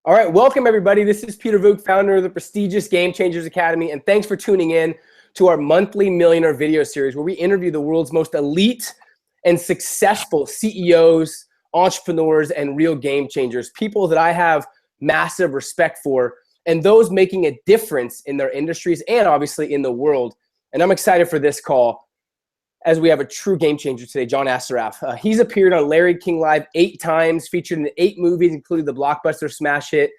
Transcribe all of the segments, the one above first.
All right, welcome everybody. This is Peter Voogd, founder of the prestigious Game Changers Academy, and thanks for tuning in to our monthly Millionaire video series where we interview the world's most elite and successful CEOs, entrepreneurs, and real game changers, people that I have massive respect for, and those making a difference in their industries and obviously in the world. And I'm excited for this call as we have a true game changer today, John Assaraf. He's appeared on Larry King Live 8 times, featured in 8 movies, including the blockbuster smash hit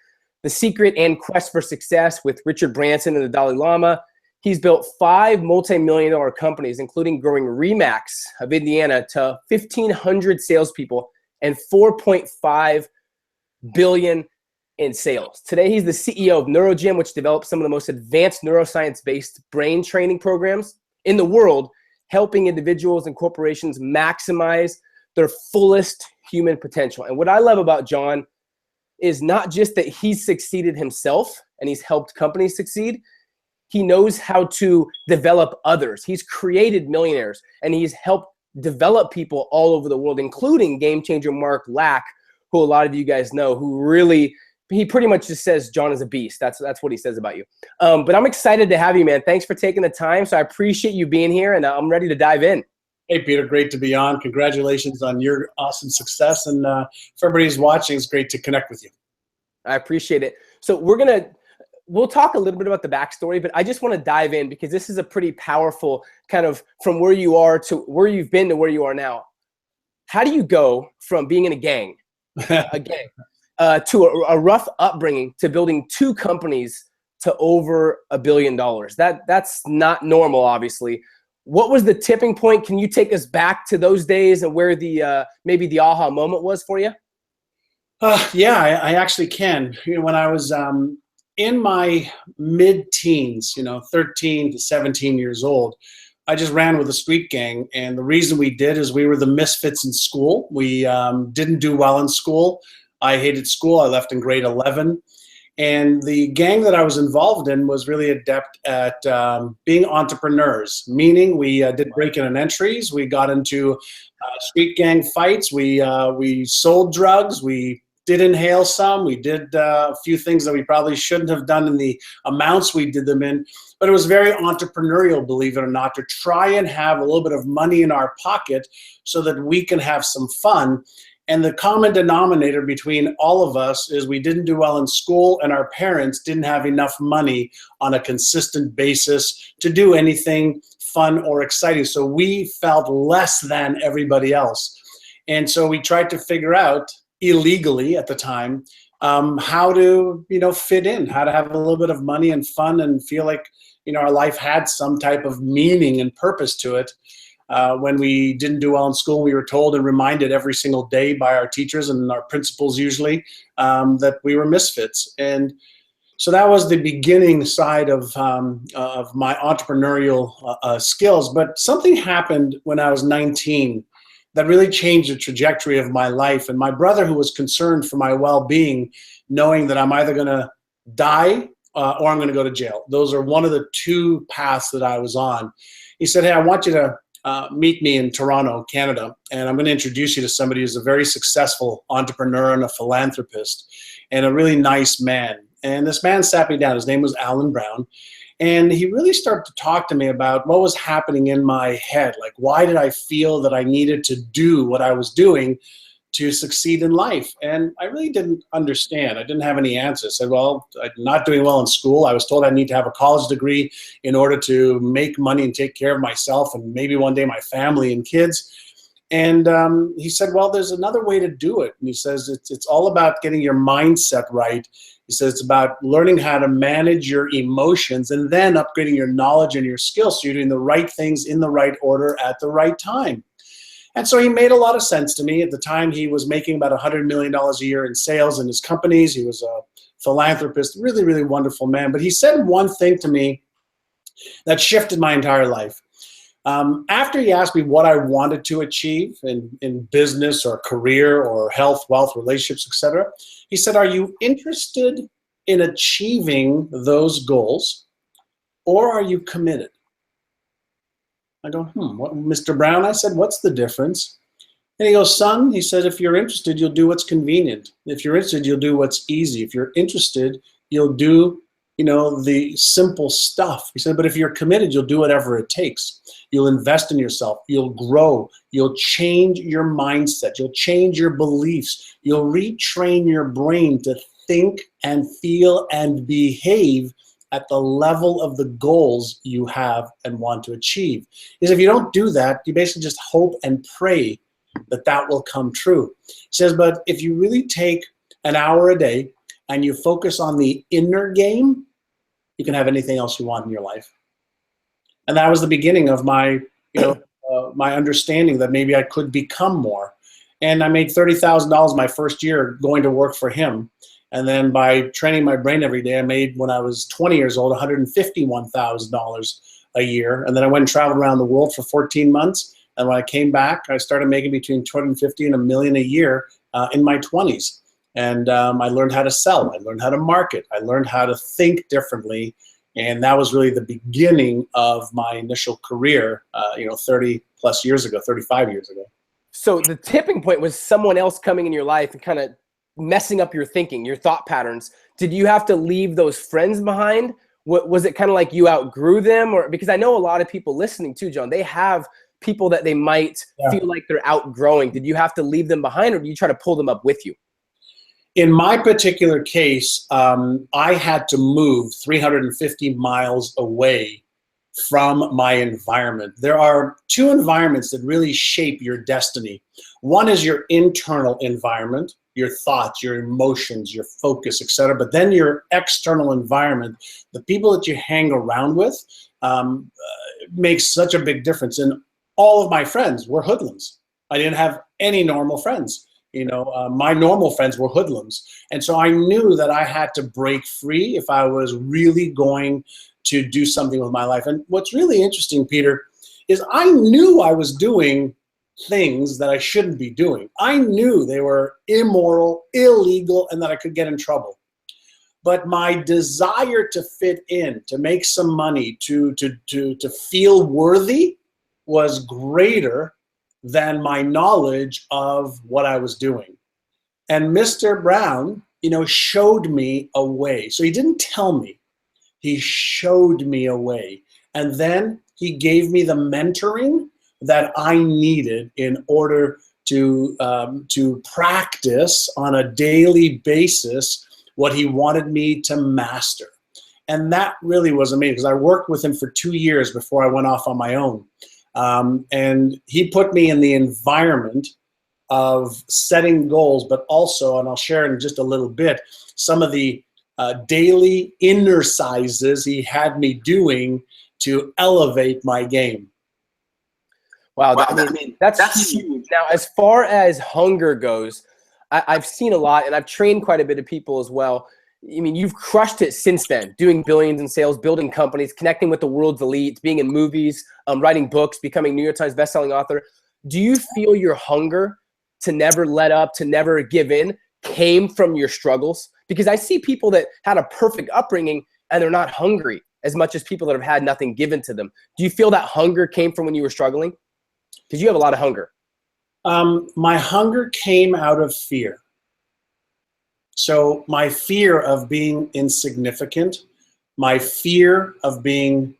The Secret and Quest for Success with Richard Branson and the Dalai Lama. He's built 5 multi-million-dollar companies, including growing Remax of Indiana to 1,500 salespeople and $4.5 billion in sales. Today, he's the CEO of NeuroGym, which develops some of the most advanced neuroscience-based brain training programs in the world, helping individuals and corporations maximize their fullest human potential. And what I love about John is not just that he's succeeded himself and he's helped companies succeed, he knows how to develop others. He's created millionaires and he's helped develop people all over the world, including game changer Mark Lack, who a lot of you guys know, who really, he pretty much just says John is a beast. That's what he says about you. But I'm excited to have you, man. Thanks for taking the time. So I appreciate you being here, and I'm ready to dive in. Hey, Peter, great to be on. Congratulations on your awesome success. And for everybody who's watching, it's great to connect with you. I appreciate it. So we'll talk a little bit about the backstory, but I just want to dive in because this is a pretty powerful kind of from where you are to where you've been to where you are now. How do you go from being in a gang, to a rough upbringing to building 2 companies to over $1 billion? That's not normal, obviously. What was the tipping point? Can you take us back to those days and where the maybe the aha moment was for you? Yeah, I actually can. When I was in my mid-teens, 13 to 17 years old, I just ran with a street gang. And the reason we did is we were the misfits in school. We didn't do well in school. I hated school. I left in grade 11. And the gang that I was involved in was really adept at being entrepreneurs, meaning we did break-in and entries. We got into street gang fights. We sold drugs. We did inhale some. We did a few things that we probably shouldn't have done in the amounts we did them in. But it was very entrepreneurial, believe it or not, to try and have a little bit of money in our pocket so that we can have some fun. And the common denominator between all of us is we didn't do well in school and our parents didn't have enough money on a consistent basis to do anything fun or exciting. So we felt less than everybody else. And so we tried to figure out illegally at the time how to, fit in, how to have a little bit of money and fun and feel like, our life had some type of meaning and purpose to it. When we didn't do well in school, we were told and reminded every single day by our teachers and our principals usually that we were misfits. And so that was the beginning side of my entrepreneurial skills. But something happened when I was 19 that really changed the trajectory of my life. And my brother, who was concerned for my well-being, knowing that I'm either going to die or I'm going to go to jail. Those are one of the 2 paths that I was on. He said, hey, I want you to meet me in Toronto, Canada, and I'm going to introduce you to somebody who's a very successful entrepreneur and a philanthropist and a really nice man. And this man sat me down. His name was Alan Brown. And he really started to talk to me about what was happening in my head. Like, why did I feel that I needed to do what I was doing to succeed in life? And I really didn't understand. I didn't have any answers. I said, well, I'm not doing well in school. I was told I need to have a college degree in order to make money and take care of myself and maybe one day my family and kids. And he said, well, there's another way to do it. And he says, it's all about getting your mindset right. He says it's about learning how to manage your emotions and then upgrading your knowledge and your skills so you're doing the right things in the right order at the right time. And so he made a lot of sense to me. At the time, he was making about $100 million a year in sales in his companies. He was a philanthropist, really, really wonderful man. But he said one thing to me that shifted my entire life. After he asked me what I wanted to achieve in business or career or health, wealth, relationships, etc., he said, are you interested in achieving those goals or are you committed? I go, Mr. Brown, I said, what's the difference? And he goes, son, he said, if you're interested, you'll do what's convenient. If you're interested, you'll do what's easy. If you're interested, you'll do, the simple stuff. He said, but if you're committed, you'll do whatever it takes. You'll invest in yourself. You'll grow. You'll change your mindset. You'll change your beliefs. You'll retrain your brain to think and feel and behave at the level of the goals you have and want to achieve. Because if you don't do that, you basically just hope and pray that will come true. He says, but if you really take an hour a day and you focus on the inner game, you can have anything else you want in your life. And that was the beginning of my, my understanding that maybe I could become more. And I made $30,000 my first year going to work for him. And then by training my brain every day, I made, when I was 20 years old, $151,000 a year. And then I went and traveled around the world for 14 months. And when I came back, I started making between $250 and $1 million a year in my 20s. And I learned how to sell. I learned how to market. I learned how to think differently. And that was really the beginning of my initial career, 30 plus years ago, 35 years ago. So the tipping point was someone else coming in your life and kind of messing up your thinking, your thought patterns. Did you have to leave those friends behind? Was it kind of like you outgrew them? Or because I know a lot of people listening too, John, they have people that they might feel like they're outgrowing. Did you have to leave them behind, or do you try to pull them up with you? In my particular case, I had to move 350 miles away from my environment. There are two environments that really shape your destiny. One is your internal environment, your thoughts, your emotions, your focus, etc. But then your external environment, the people that you hang around with, makes such a big difference. And all of my friends were hoodlums. I didn't have any normal friends. My normal friends were hoodlums. And so I knew that I had to break free if I was really going to do something with my life. And what's really interesting, Peter, is I knew I was doing things that I shouldn't be doing. I knew they were immoral, illegal, and that I could get in trouble. But my desire to fit in, to make some money, to feel worthy was greater than my knowledge of what I was doing. And Mr. Brown, showed me a way. So he didn't tell me, he showed me a way. And then he gave me the mentoring that I needed in order to practice on a daily basis what he wanted me to master. And that really was amazing, because I worked with him for 2 years before I went off on my own. And he put me in the environment of setting goals, but also, and I'll share in just a little bit, some of the daily innercises he had me doing to elevate my game. Wow, that's huge. Now, as far as hunger goes, I've seen a lot, and I've trained quite a bit of people as well. I mean, you've crushed it since then, doing billions in sales, building companies, connecting with the world's elite, being in movies, writing books, becoming New York Times bestselling author. Do you feel your hunger to never let up, to never give in, came from your struggles? Because I see people that had a perfect upbringing and they're not hungry as much as people that have had nothing given to them. Do you feel that hunger came from when you were struggling? Because you have a lot of hunger. My hunger came out of fear. So my fear of being insignificant, my fear of being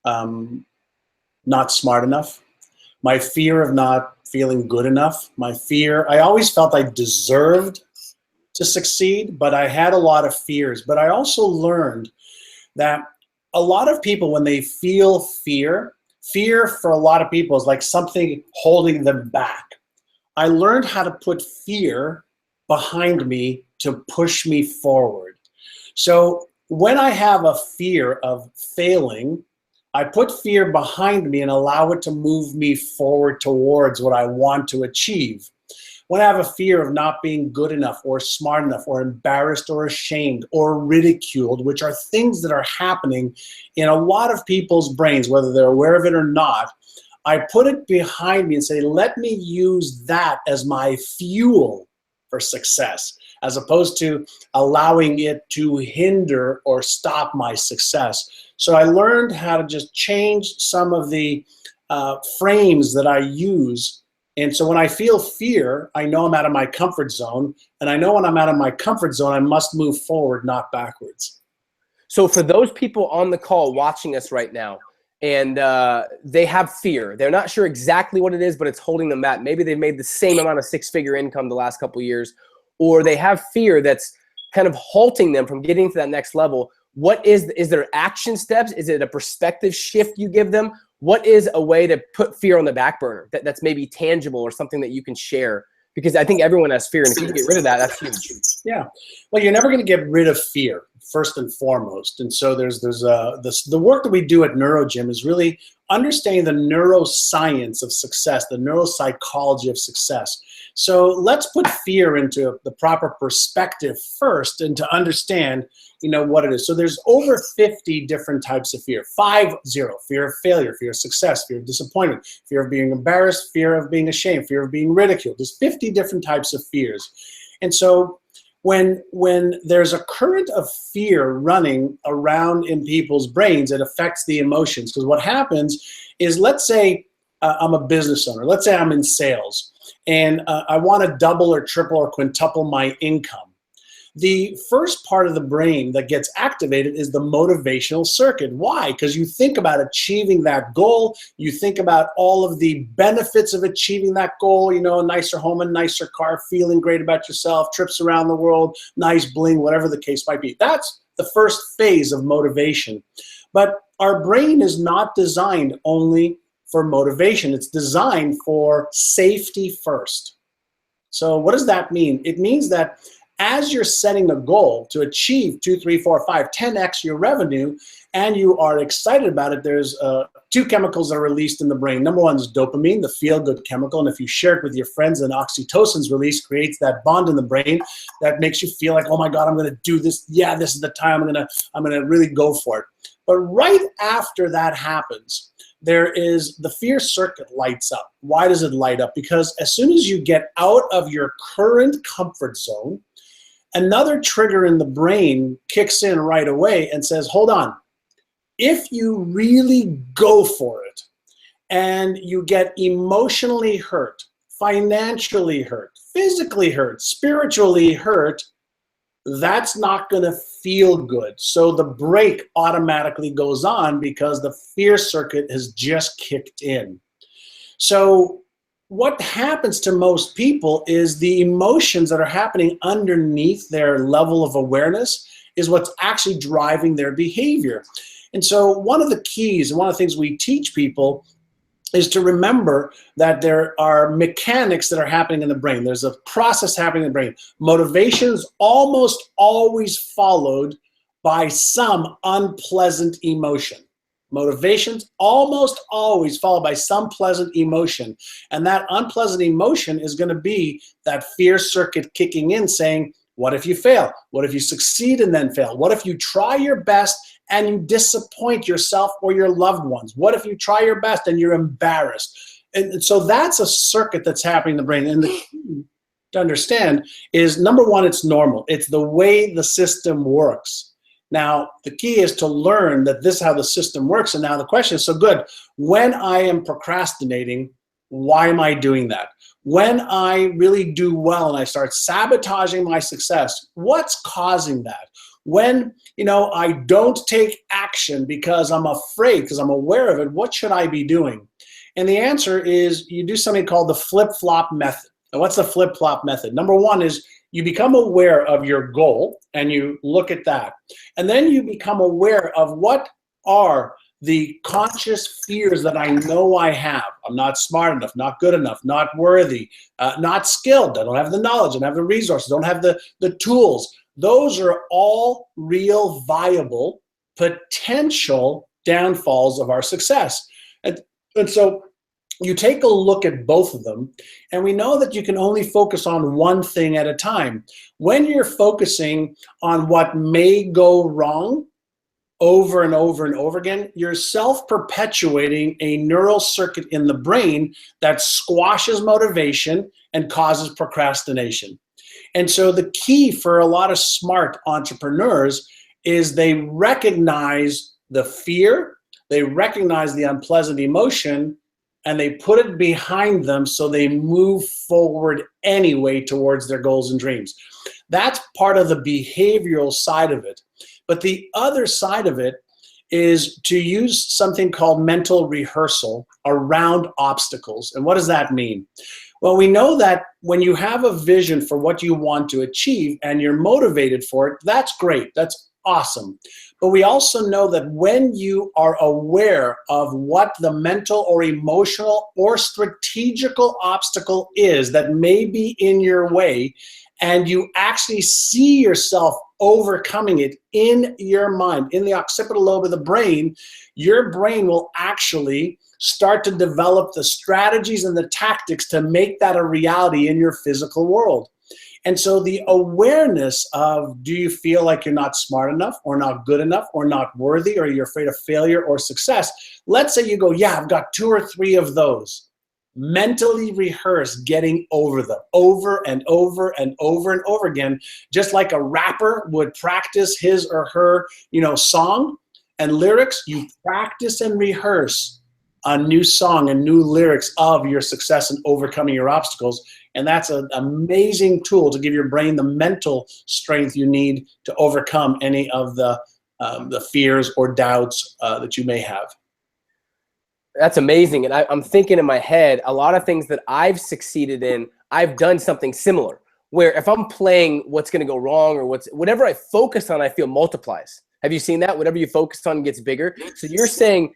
not smart enough, my fear of not feeling good enough, my fear, I always felt I deserved to succeed, but I had a lot of fears. But I also learned that a lot of people, when they feel fear for a lot of people is like something holding them back. I learned how to put fear behind me to push me forward. So when I have a fear of failing, I put fear behind me and allow it to move me forward towards what I want to achieve. When I have a fear of not being good enough or smart enough or embarrassed or ashamed or ridiculed, which are things that are happening in a lot of people's brains, whether they're aware of it or not, I put it behind me and say, let me use that as my fuel for success, as opposed to allowing it to hinder or stop my success. So I learned how to just change some of the frames that I use And so when I feel fear, I know I'm out of my comfort zone. And I know when I'm out of my comfort zone, I must move forward, not backwards. So for those people on the call watching us right now, and they have fear, they're not sure exactly what it is, but it's holding them back. Maybe they've made the same amount of six-figure income the last couple of years, or they have fear that's kind of halting them from getting to that next level. What is there action steps? Is it a perspective shift you give them? What is a way to put fear on the back burner that's maybe tangible or something that you can share? Because I think everyone has fear, and if you can get rid of that, that's huge. Yeah. Well, you're never going to get rid of fear, first and foremost. And so the work that we do at NeuroGym is really understanding the neuroscience of success, the neuropsychology of success. So let's put fear into the proper perspective first, and to understand, what it is. So there's over 50 different types of fear. 50: fear of failure, fear of success, fear of disappointment, fear of being embarrassed, fear of being ashamed, fear of being ridiculed. There's 50 different types of fears. And so when there's a current of fear running around in people's brains, it affects the emotions. Because what happens is, let's say I'm a business owner. Let's say I'm in sales, and I want to double or triple or quintuple my income. The first part of the brain that gets activated is the motivational circuit. Why? Because you think about achieving that goal. You think about all of the benefits of achieving that goal, a nicer home, a nicer car, feeling great about yourself, trips around the world, nice bling, whatever the case might be. That's the first phase of motivation. But our brain is not designed only for motivation. It's designed for safety first. So what does that mean? It means that as you're setting a goal to achieve 2, 3, 4, 5, 10x your revenue, and you are excited about it, there's two chemicals that are released in the brain. Number one is dopamine, the feel-good chemical, and if you share it with your friends, then oxytocin's released, creates that bond in the brain that makes you feel like, oh my God, I'm going to do this. Yeah, this is the time I'm going to really go for it. But right after that happens, there is the fear circuit lights up. Why does it light up? Because as soon as you get out of your current comfort zone, another trigger in the brain kicks in right away and says, hold on, if you really go for it and you get emotionally hurt, financially hurt, physically hurt, spiritually hurt, that's not going to feel good. So the brake automatically goes on because the fear circuit has just kicked in. So what happens to most people is the emotions that are happening underneath their level of awareness is what's actually driving their behavior. And so one of the keys, and one of the things we teach people is to remember that there are mechanics that are happening in the brain. There's a process happening in the brain. Motivation is almost always followed by some unpleasant emotion. Motivation's almost always followed by some pleasant emotion. And that unpleasant emotion is going to be that fear circuit kicking in saying, what if you fail? What if you succeed and then fail? What if you try your best and you disappoint yourself or your loved ones? What if you try your best and you're embarrassed? And so that's a circuit that's happening in the brain. And the key to understand is, number one, it's normal. It's the way the system works. Now, the key is to learn that this is how the system works. And now the question is, so good, when I am procrastinating, why am I doing that? When I really do well and I start sabotaging my success, what's causing that? When, I don't take action because I'm afraid, because I'm aware of it, what should I be doing? And the answer is you do something called the flip-flop method. And what's the flip-flop method? Number one is you become aware of your goal and you look at that. And then you become aware of what are the conscious fears that I know I have. I'm not smart enough, not good enough, not worthy, not skilled. I don't have the knowledge, I don't have the resources, I don't have the tools. Those are all real, viable, potential downfalls of our success. And so you take a look at both of them, and we know that you can only focus on one thing at a time. When you're focusing on what may go wrong over and over and over again, you're self-perpetuating a neural circuit in the brain that squashes motivation and causes procrastination. And so the key for a lot of smart entrepreneurs is they recognize the fear, they recognize the unpleasant emotion, and they put it behind them so they move forward anyway towards their goals and dreams. That's part of the behavioral side of it. But the other side of it is to use something called mental rehearsal around obstacles. And what does that mean? Well, we know that when you have a vision for what you want to achieve and you're motivated for it, that's great. That's awesome. But we also know that when you are aware of what the mental or emotional or strategical obstacle is that may be in your way, and you actually see yourself overcoming it in your mind, in the occipital lobe of the brain, your brain will actually start to develop the strategies and the tactics to make that a reality in your physical world. And so the awareness of, do you feel like you're not smart enough or not good enough or not worthy, or you're afraid of failure or success? Let's say you go, yeah, I've got 2 or 3 of those. Mentally rehearse getting over them over and over and over and over again, just like a rapper would practice his or her, song and lyrics. You practice and rehearse a new song and new lyrics of your success in overcoming your obstacles. And that's an amazing tool to give your brain the mental strength you need to overcome any of the fears or doubts that you may have. That's amazing. And I'm thinking in my head, a lot of things that I've succeeded in, I've done something similar, where if I'm playing what's going to go wrong or whatever I focus on, I feel multiplies. Have you seen that? Whatever you focus on gets bigger. So you're saying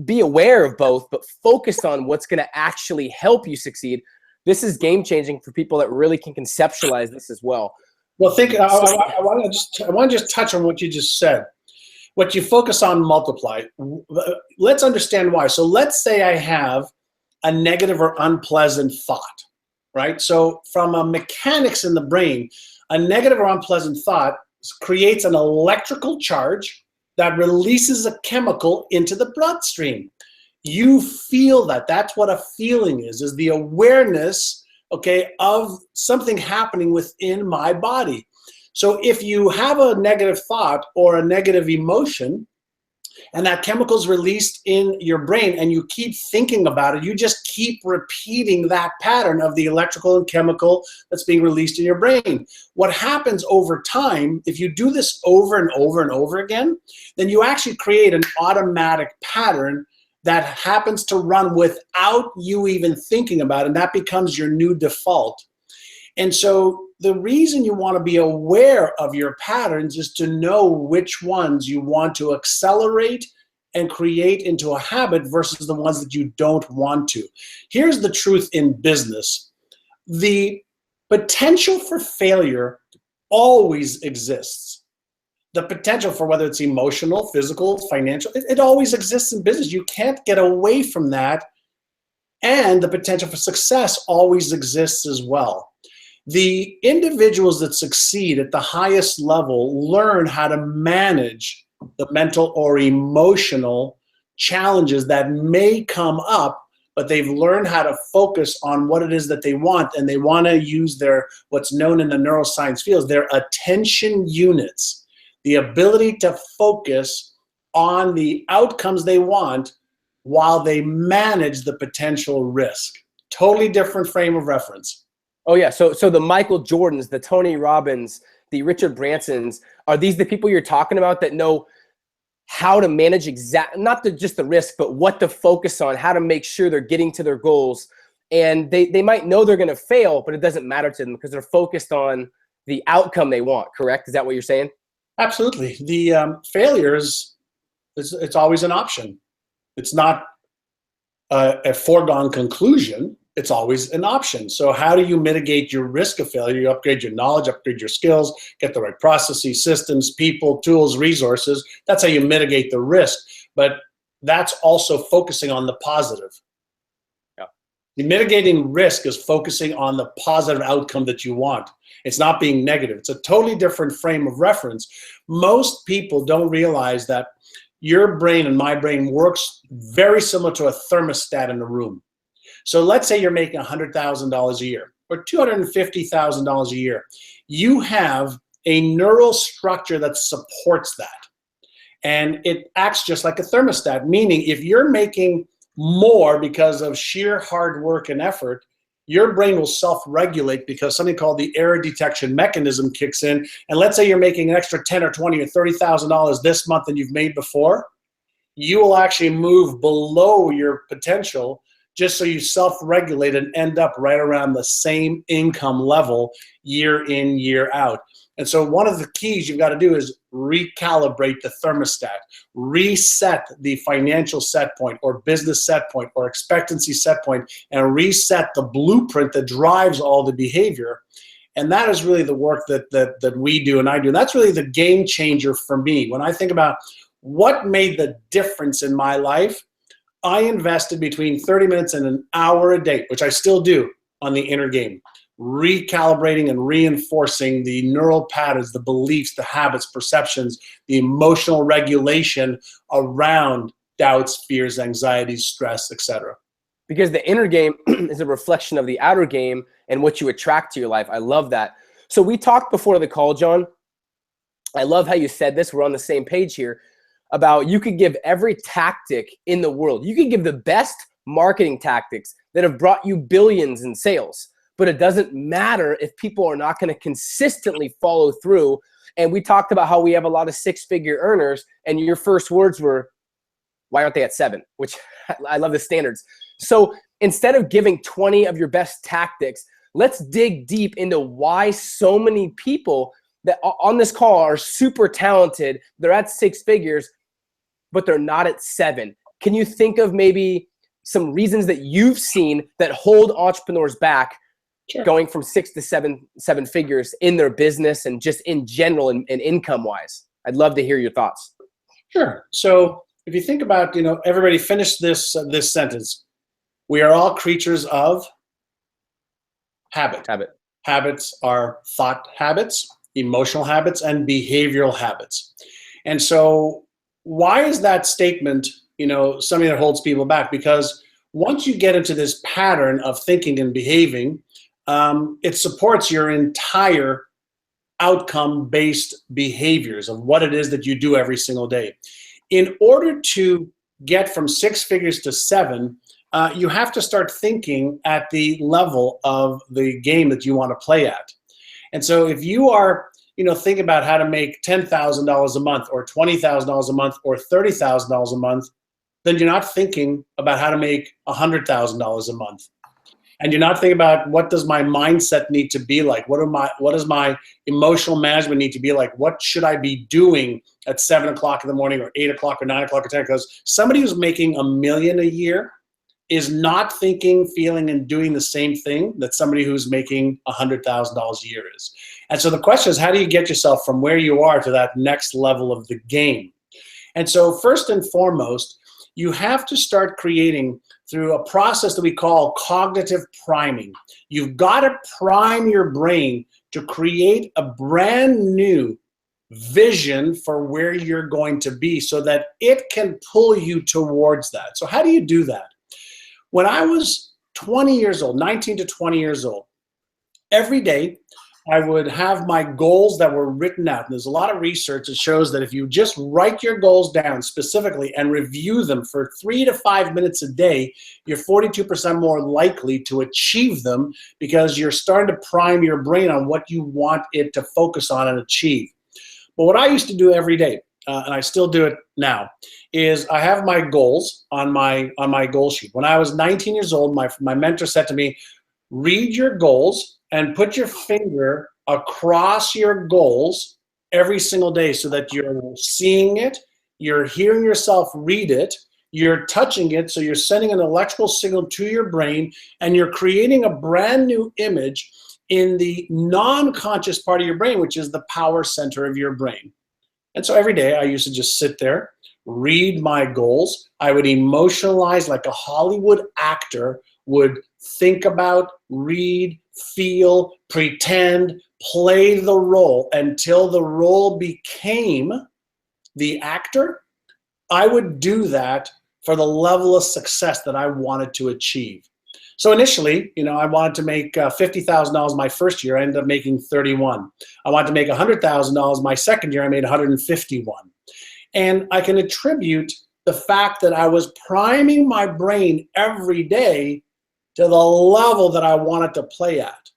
be aware of both, but focus on what's going to actually help you succeed. This is game changing for people that really can conceptualize this as well. Well, I want to just touch on what you just said. What you focus on multiply. Let's understand why. So let's say I have a negative or unpleasant thought, right? So from a mechanics in the brain, a negative or unpleasant thought creates an electrical charge that releases a chemical into the bloodstream. You feel that. That's what a feeling is the awareness, okay, of something happening within my body. So if you have a negative thought or a negative emotion, and that chemical is released in your brain and you keep thinking about it, you just keep repeating that pattern of the electrical and chemical that's being released in your brain. What happens over time, if you do this over and over and over again, then you actually create an automatic pattern that happens to run without you even thinking about it, and that becomes your new default. And so the reason you want to be aware of your patterns is to know which ones you want to accelerate and create into a habit versus the ones that you don't want to. Here's the truth in business. The potential for failure always exists. The potential for whether it's emotional, physical, financial, it always exists in business. You can't get away from that. And the potential for success always exists as well. The individuals that succeed at the highest level learn how to manage the mental or emotional challenges that may come up, but they've learned how to focus on what it is that they want, and they want to use their, what's known in the neuroscience fields, their attention units, the ability to focus on the outcomes they want while they manage the potential risk. Totally different frame of reference. Oh yeah, so the Michael Jordans, the Tony Robbins, the Richard Bransons, are these the people you're talking about that know how to manage not just the risk, but what to focus on, how to make sure they're getting to their goals? And they might know they're going to fail, but it doesn't matter to them because they're focused on the outcome they want, correct? Is that what you're saying? Absolutely. The failure it's always an option. It's not a foregone conclusion. It's always an option. So how do you mitigate your risk of failure? You upgrade your knowledge, upgrade your skills, get the right processes, systems, people, tools, resources. That's how you mitigate the risk. But that's also focusing on the positive. Yeah. Mitigating risk is focusing on the positive outcome that you want. It's not being negative. It's a totally different frame of reference. Most people don't realize that your brain and my brain works very similar to a thermostat in a room. So let's say you're making $100,000 a year or $250,000 a year. You have a neural structure that supports that. And it acts just like a thermostat, meaning if you're making more because of sheer hard work and effort, your brain will self-regulate because something called the error detection mechanism kicks in. And let's say you're making an extra $10 or $20 or $30,000 this month than you've made before, you will actually move below your potential just so you self-regulate and end up right around the same income level year in, year out. And so one of the keys you've got to do is recalibrate the thermostat, reset the financial set point or business set point or expectancy set point, and reset the blueprint that drives all the behavior. And that is really the work that we do and I do. And that's really the game changer for me. When I think about what made the difference in my life, I invested between 30 minutes and an hour a day, which I still do, on the inner game, recalibrating and reinforcing the neural patterns, the beliefs, the habits, perceptions, the emotional regulation around doubts, fears, anxieties, stress, etc. Because the inner game is a reflection of the outer game and what you attract to your life. I love that. So we talked before the call, John. I love how you said this. We're on the same page here about you could give every tactic in the world. You could give the best marketing tactics that have brought you billions in sales, but it doesn't matter if people are not going to consistently follow through. And we talked about how we have a lot of six-figure earners, and your first words were, why aren't they at 7? Which I love the standards. So instead of giving 20 of your best tactics, let's dig deep into why so many people that on this call are super talented, they're at 6 figures, but they're not at 7. Can you think of maybe some reasons that you've seen that hold entrepreneurs back? Sure. Going from 6 to 7 figures in their business and just in general and income wise? I'd love to hear your thoughts. Sure. So if you think about, everybody finish this sentence. We are all creatures of habit. Habits are thought habits, emotional habits, and behavioral habits. And so why is that statement, something that holds people back? Because once you get into this pattern of thinking and behaving, it supports your entire outcome-based behaviors of what it is that you do every single day. In order to get from 6 figures to 7, you have to start thinking at the level of the game that you want to play at. And so if you are, thinking about how to make $10,000 a month or $20,000 a month or $30,000 a month, then you're not thinking about how to make $100,000 a month. And you're not thinking about what does my mindset need to be like? What does my emotional management need to be like? What should I be doing at 7 o'clock in the morning or 8 o'clock or 9 o'clock or 10? Because somebody who's making $1 million a year is not thinking, feeling, and doing the same thing that somebody who's making $100,000 a year is. And so the question is, how do you get yourself from where you are to that next level of the game? And so first and foremost, you have to start creating through a process that we call cognitive priming. You've got to prime your brain to create a brand new vision for where you're going to be so that it can pull you towards that. So how do you do that? When I was 20 years old, 19 to 20 years old, every day I would have my goals that were written out. And there's a lot of research that shows that if you just write your goals down specifically and review them for 3 to 5 minutes a day, you're 42% more likely to achieve them because you're starting to prime your brain on what you want it to focus on and achieve. But what I used to do every day, and I still do it now, is I have my goals on my goal sheet. When I was 19 years old, my mentor said to me, read your goals and put your finger across your goals every single day so that you're seeing it, you're hearing yourself read it, you're touching it, so you're sending an electrical signal to your brain, and you're creating a brand new image in the non-conscious part of your brain, which is the power center of your brain. And so every day I used to just sit there, read my goals. I would emotionalize like a Hollywood actor would think about, read, feel, pretend, play the role until the role became the actor. I would do that for the level of success that I wanted to achieve. So initially, I wanted to make $50,000 my first year. I ended up making 31. I wanted to make $100,000 my second year. I made 151. And I can attribute the fact that I was priming my brain every day to the level that I wanted to play at.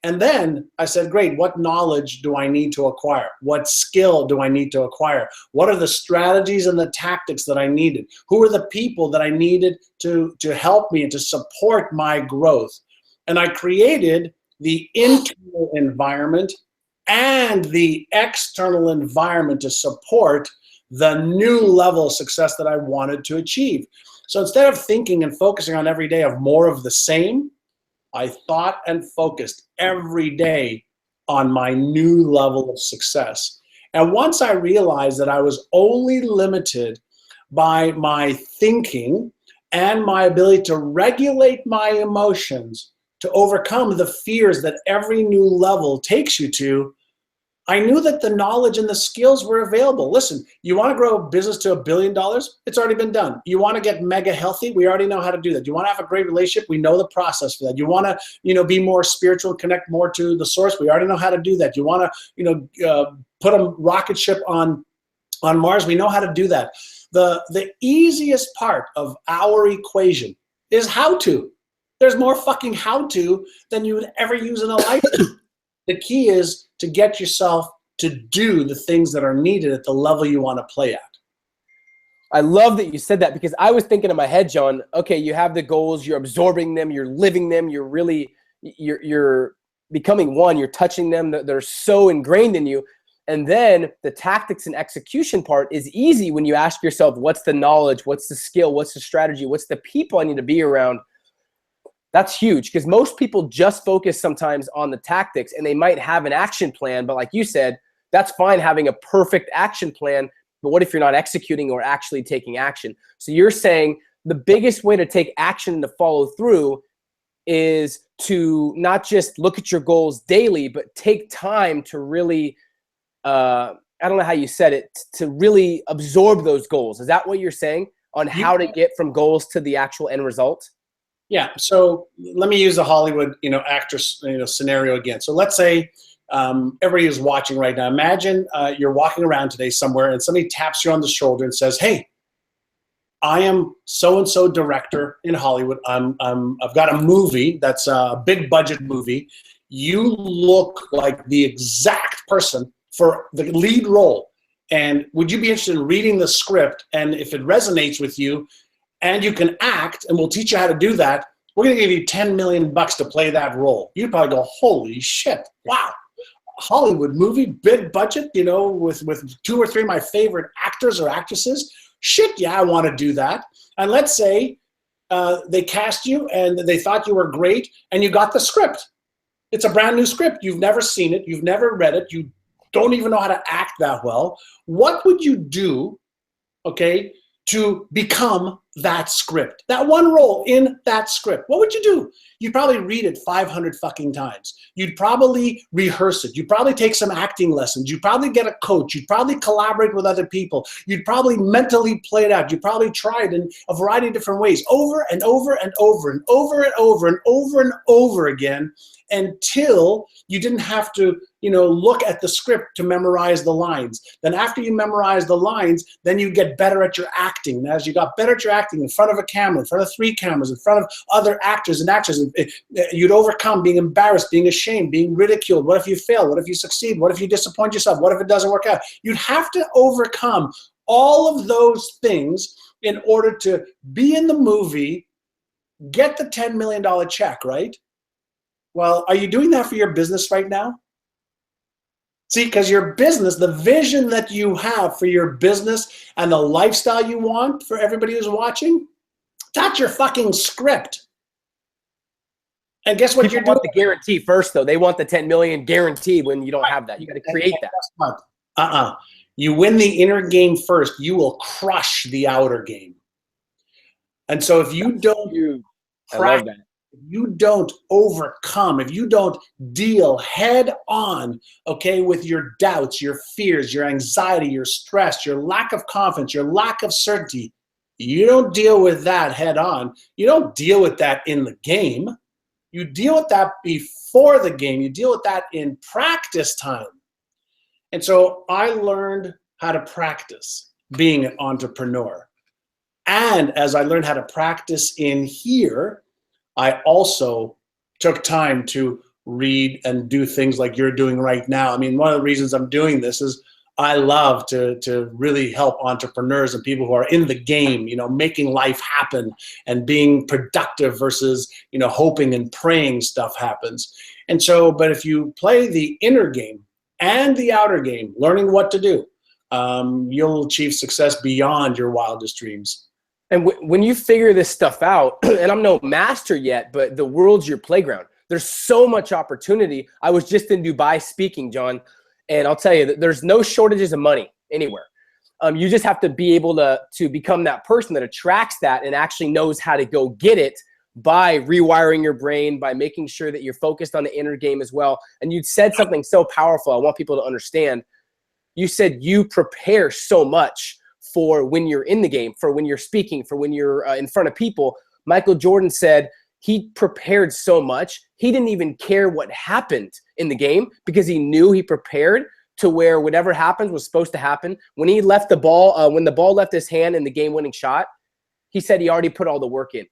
And then I said, great, what knowledge do I need to acquire? What skill do I need to acquire? What are the strategies and the tactics that I needed? Who are the people that I needed to help me and to support my growth? And I created the internal environment and the external environment to support the new level of success that I wanted to achieve. So instead of thinking and focusing on every day of more of the same, I thought and focused every day on my new level of success. And once I realized that I was only limited by my thinking and my ability to regulate my emotions to overcome the fears that every new level takes you to, I knew that the knowledge and the skills were available. Listen, you want to grow a business to $1 billion? It's already been done. You want to get mega healthy? We already know how to do that. You want to have a great relationship? We know the process for that. You want to, be more spiritual, connect more to the source? We already know how to do that. You want to, put a rocket ship on Mars? We know how to do that. The easiest part of our equation is how to. There's more fucking how to than you would ever use in a lifetime. The key is to get yourself to do the things that are needed at the level you want to play at. I love that you said that, because I was thinking in my head, John, okay, you have the goals, you're absorbing them, you're living them, you're becoming one, you're touching them, they're so ingrained in you. And then the tactics and execution part is easy when you ask yourself, what's the knowledge, what's the skill, what's the strategy, what's the people I need to be around? That's huge, because most people just focus sometimes on the tactics, and they might have an action plan, but like you said, that's fine having a perfect action plan, but what if you're not executing or actually taking action? So you're saying the biggest way to take action to follow through is to not just look at your goals daily, but take time to really, I don't know how you said it, to really absorb those goals. Is that what you're saying on how to get from goals to the actual end result? Yeah. So let me use the Hollywood, actress, scenario again. So let's say everybody is watching right now. Imagine you're walking around today somewhere and somebody taps you on the shoulder and says, "Hey, I am so-and-so director in Hollywood. I've got a movie that's a big budget movie. You look like the exact person for the lead role. And would you be interested in reading the script? And if it resonates with you, and you can act, and we'll teach you how to do that, we're going to give you $10 million to play that role." You'd probably go, "Holy shit, wow, Hollywood movie, big budget, with 2 or 3 of my favorite actors or actresses. Shit, yeah, I want to do that." And let's say they cast you and they thought you were great, and you got the script. It's a brand new script. You've never seen it. You've never read it. You don't even know how to act that well. What would you do, to become that script, that one role in that script? What would you do? You'd probably read it 500 fucking times. You'd probably rehearse it. You'd probably take some acting lessons. You'd probably get a coach. You'd probably collaborate with other people. You'd probably mentally play it out. You'd probably try it in a variety of different ways, over and over and over and over and over and over and over again, until you didn't have to, look at the script to memorize the lines. Then after you memorize the lines, then you get better at your acting. And as you got better at your acting in front of a camera, in front of 3 cameras, in front of other actors and actresses, you'd overcome being embarrassed, being ashamed, being ridiculed. What if you fail? What if you succeed? What if you disappoint yourself? What if it doesn't work out? You'd have to overcome all of those things in order to be in the movie, get the $10 million check, right? Well, are you doing that for your business right now? See, because your business, the vision that you have for your business and the lifestyle you want for everybody who's watching, that's your fucking script. And guess what People you're doing? want the guarantee first, though. They want the 10 million guarantee when you don't have that. You got to create that. You win the inner game first, you will crush the outer game. And so if you don't practice, if you don't overcome, if you don't deal head on, with your doubts, your fears, your anxiety, your stress, your lack of confidence, your lack of certainty, you don't deal with that head on. You don't deal with that in the game. You deal with that before the game. You deal with that in practice time. And so I learned how to practice being an entrepreneur. And as I learned how to practice in here, I also took time to read and do things like you're doing right now. I mean, one of the reasons I'm doing this is I love to really help entrepreneurs and people who are in the game, making life happen and being productive versus, hoping and praying stuff happens. And so, but if you play the inner game and the outer game, learning what to do, you'll achieve success beyond your wildest dreams. And when you figure this stuff out, and I'm no master yet, but the world's your playground. There's so much opportunity. I was just in Dubai speaking, John, and I'll tell you that there's no shortages of money anywhere. You just have to be able to become that person that attracts that and actually knows how to go get it by rewiring your brain, by making sure that you're focused on the inner game as well. And you said something so powerful. I want people to understand. You said you prepare so much for when you're in the game, for when you're speaking, for when you're in front of people. Michael Jordan said he prepared so much, he didn't even care what happened in the game because he knew he prepared to where whatever happens was supposed to happen. When he left the ball, when the ball left his hand in the game-winning shot, he said he already put all the work in.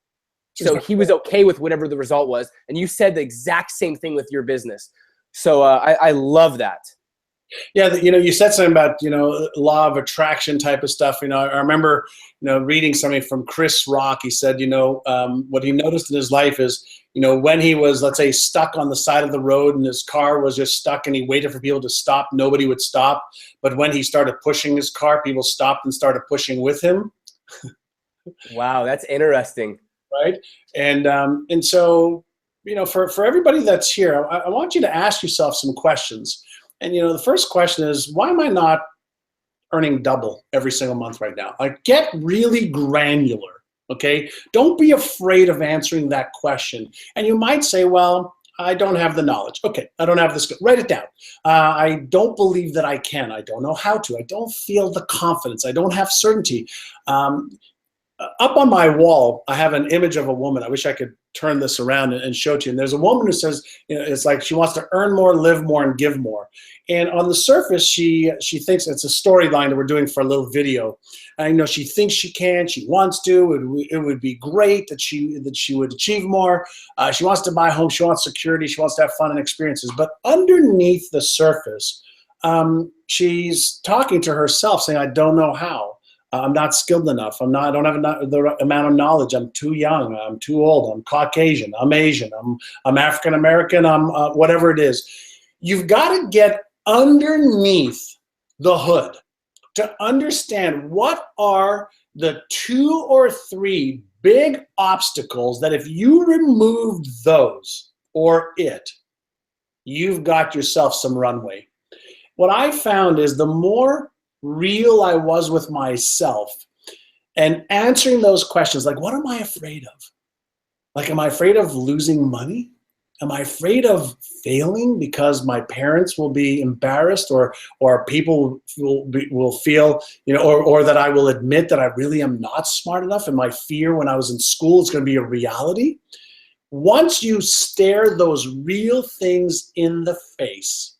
So he was okay with whatever the result was. And you said the exact same thing with your business. So I love that. Yeah, you said something about, law of attraction type of stuff. I remember, reading something from Chris Rock. He said, what he noticed in his life is, when he was, let's say, stuck on the side of the road and his car was just stuck and he waited for people to stop, nobody would stop. But when he started pushing his car, people stopped and started pushing with him. Wow, that's interesting. Right. And so, for everybody that's here, I want you to ask yourself some questions. And, the first question is, why am I not earning double every single month right now? Like, get really granular, okay? Don't be afraid of answering that question. And you might say, well, I don't have the knowledge. Okay, I don't have this. Write it down. I don't believe that I can. I don't know how to. I don't feel the confidence. I don't have certainty. Up on my wall, I have an image of a woman. I wish I could turn this around and show it to you. And there's a woman who says, it's like she wants to earn more, live more, and give more. And on the surface, she thinks it's a storyline that we're doing for a little video. And she thinks she can, she wants to. It would be great that she would achieve more. She wants to buy a home, she wants security, she wants to have fun and experiences. But underneath the surface, she's talking to herself, saying, I don't know how. I'm not skilled enough. I don't have the amount of knowledge. I'm too young. I'm too old. I'm Caucasian. I'm Asian. I'm African American. I'm whatever it is. You've got to get underneath the hood to understand what are the 2 or 3 big obstacles that if you removed those or it, you've got yourself some runway. What I found is the more real I was with myself and answering those questions, like, what am I afraid of? Like, am I afraid of losing money? Am I afraid of failing because my parents will be embarrassed, or people will feel, or that I will admit that I really am not smart enough, and my fear when I was in school is going to be a reality? Once you stare those real things in the face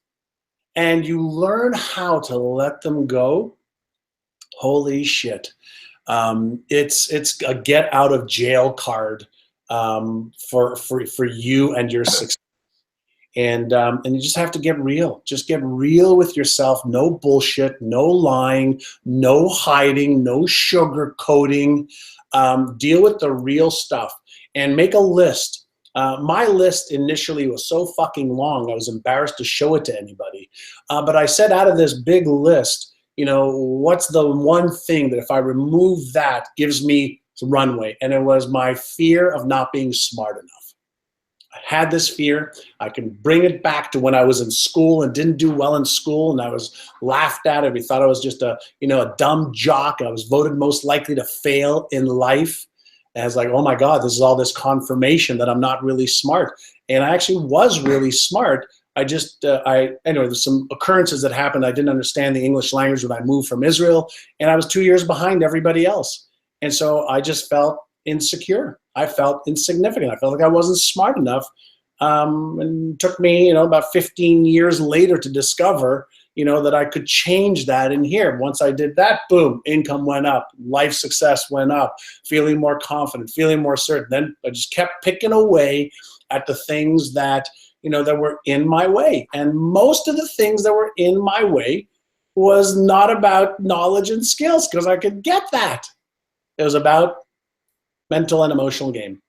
and you learn how to let them go, holy shit. It's a get out of jail card for you and your success. And you just have to get real. Just get real with yourself. No bullshit, no lying, no hiding, no sugarcoating. Deal with the real stuff and make a list. My list initially was so fucking long, I was embarrassed to show it to anybody. But I said, out of this big list, what's the one thing that if I remove that gives me runway? And it was my fear of not being smart enough. I had this fear. I can bring it back to when I was in school and didn't do well in school, and I was laughed at. We thought I was just a dumb jock. I was voted most likely to fail in life. And I was like, oh my God, this is all this confirmation that I'm not really smart. And I actually was really smart. I just, there's some occurrences that happened. I didn't understand the English language when I moved from Israel, and I was 2 years behind everybody else. And so I just felt insecure. I felt insignificant. I felt like I wasn't smart enough. And it took me, about 15 years later to discover that I could change that in here. Once I did that, boom, income went up, life success went up, feeling more confident, feeling more certain. Then I just kept picking away at the things that, that were in my way. And most of the things that were in my way was not about knowledge and skills, because I could get that. It was about mental and emotional game.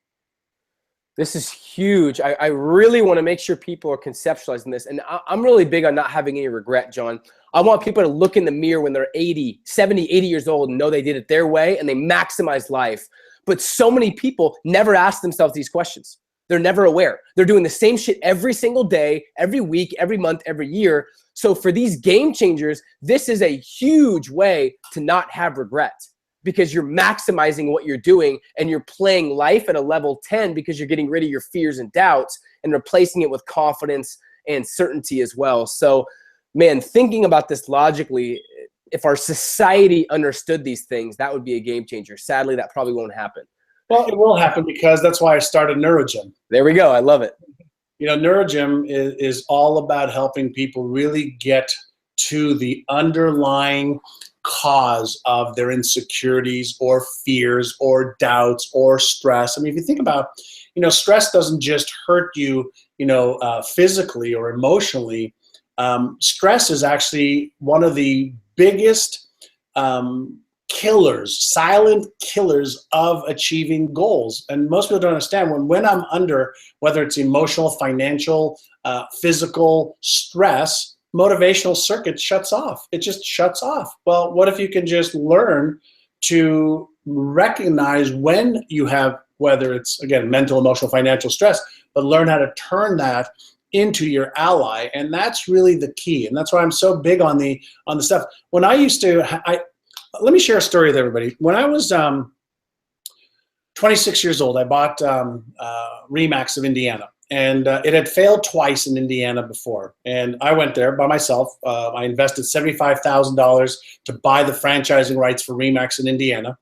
This is huge. I really want to make sure people are conceptualizing this. And I'm really big on not having any regret, John. I want people to look in the mirror when they're 80, 70, 80 years old and know they did it their way and they maximized life. But so many people never ask themselves these questions. They're never aware. They're doing the same shit every single day, every week, every month, every year. So for these game changers, this is a huge way to not have regret, because you're maximizing what you're doing and you're playing life at a level 10 because you're getting rid of your fears and doubts and replacing it with confidence and certainty as well. So, man, thinking about this logically, if our society understood these things, that would be a game changer. Sadly, that probably won't happen. Well, it will happen, because that's why I started NeuroGym. There we go. I love it. NeuroGym is all about helping people really get to the underlying cause of their insecurities or fears or doubts or stress. I mean, if you think about, stress doesn't just hurt you, physically or emotionally. Stress is actually one of the biggest killers, silent killers of achieving goals. And most people don't understand when I'm under, whether it's emotional, financial, physical stress, motivational circuit shuts off. It just shuts off. Well, what if you can just learn to recognize when you have, whether it's, again, mental, emotional, financial stress, but learn how to turn that into your ally. And that's really the key. And that's why I'm so big on the stuff. When I used to, let me share a story with everybody. When I was 26 years old, I bought Remax of Indiana. And it had failed twice in Indiana before. And I went there by myself. I invested $75,000 to buy the franchising rights for Remax in Indiana.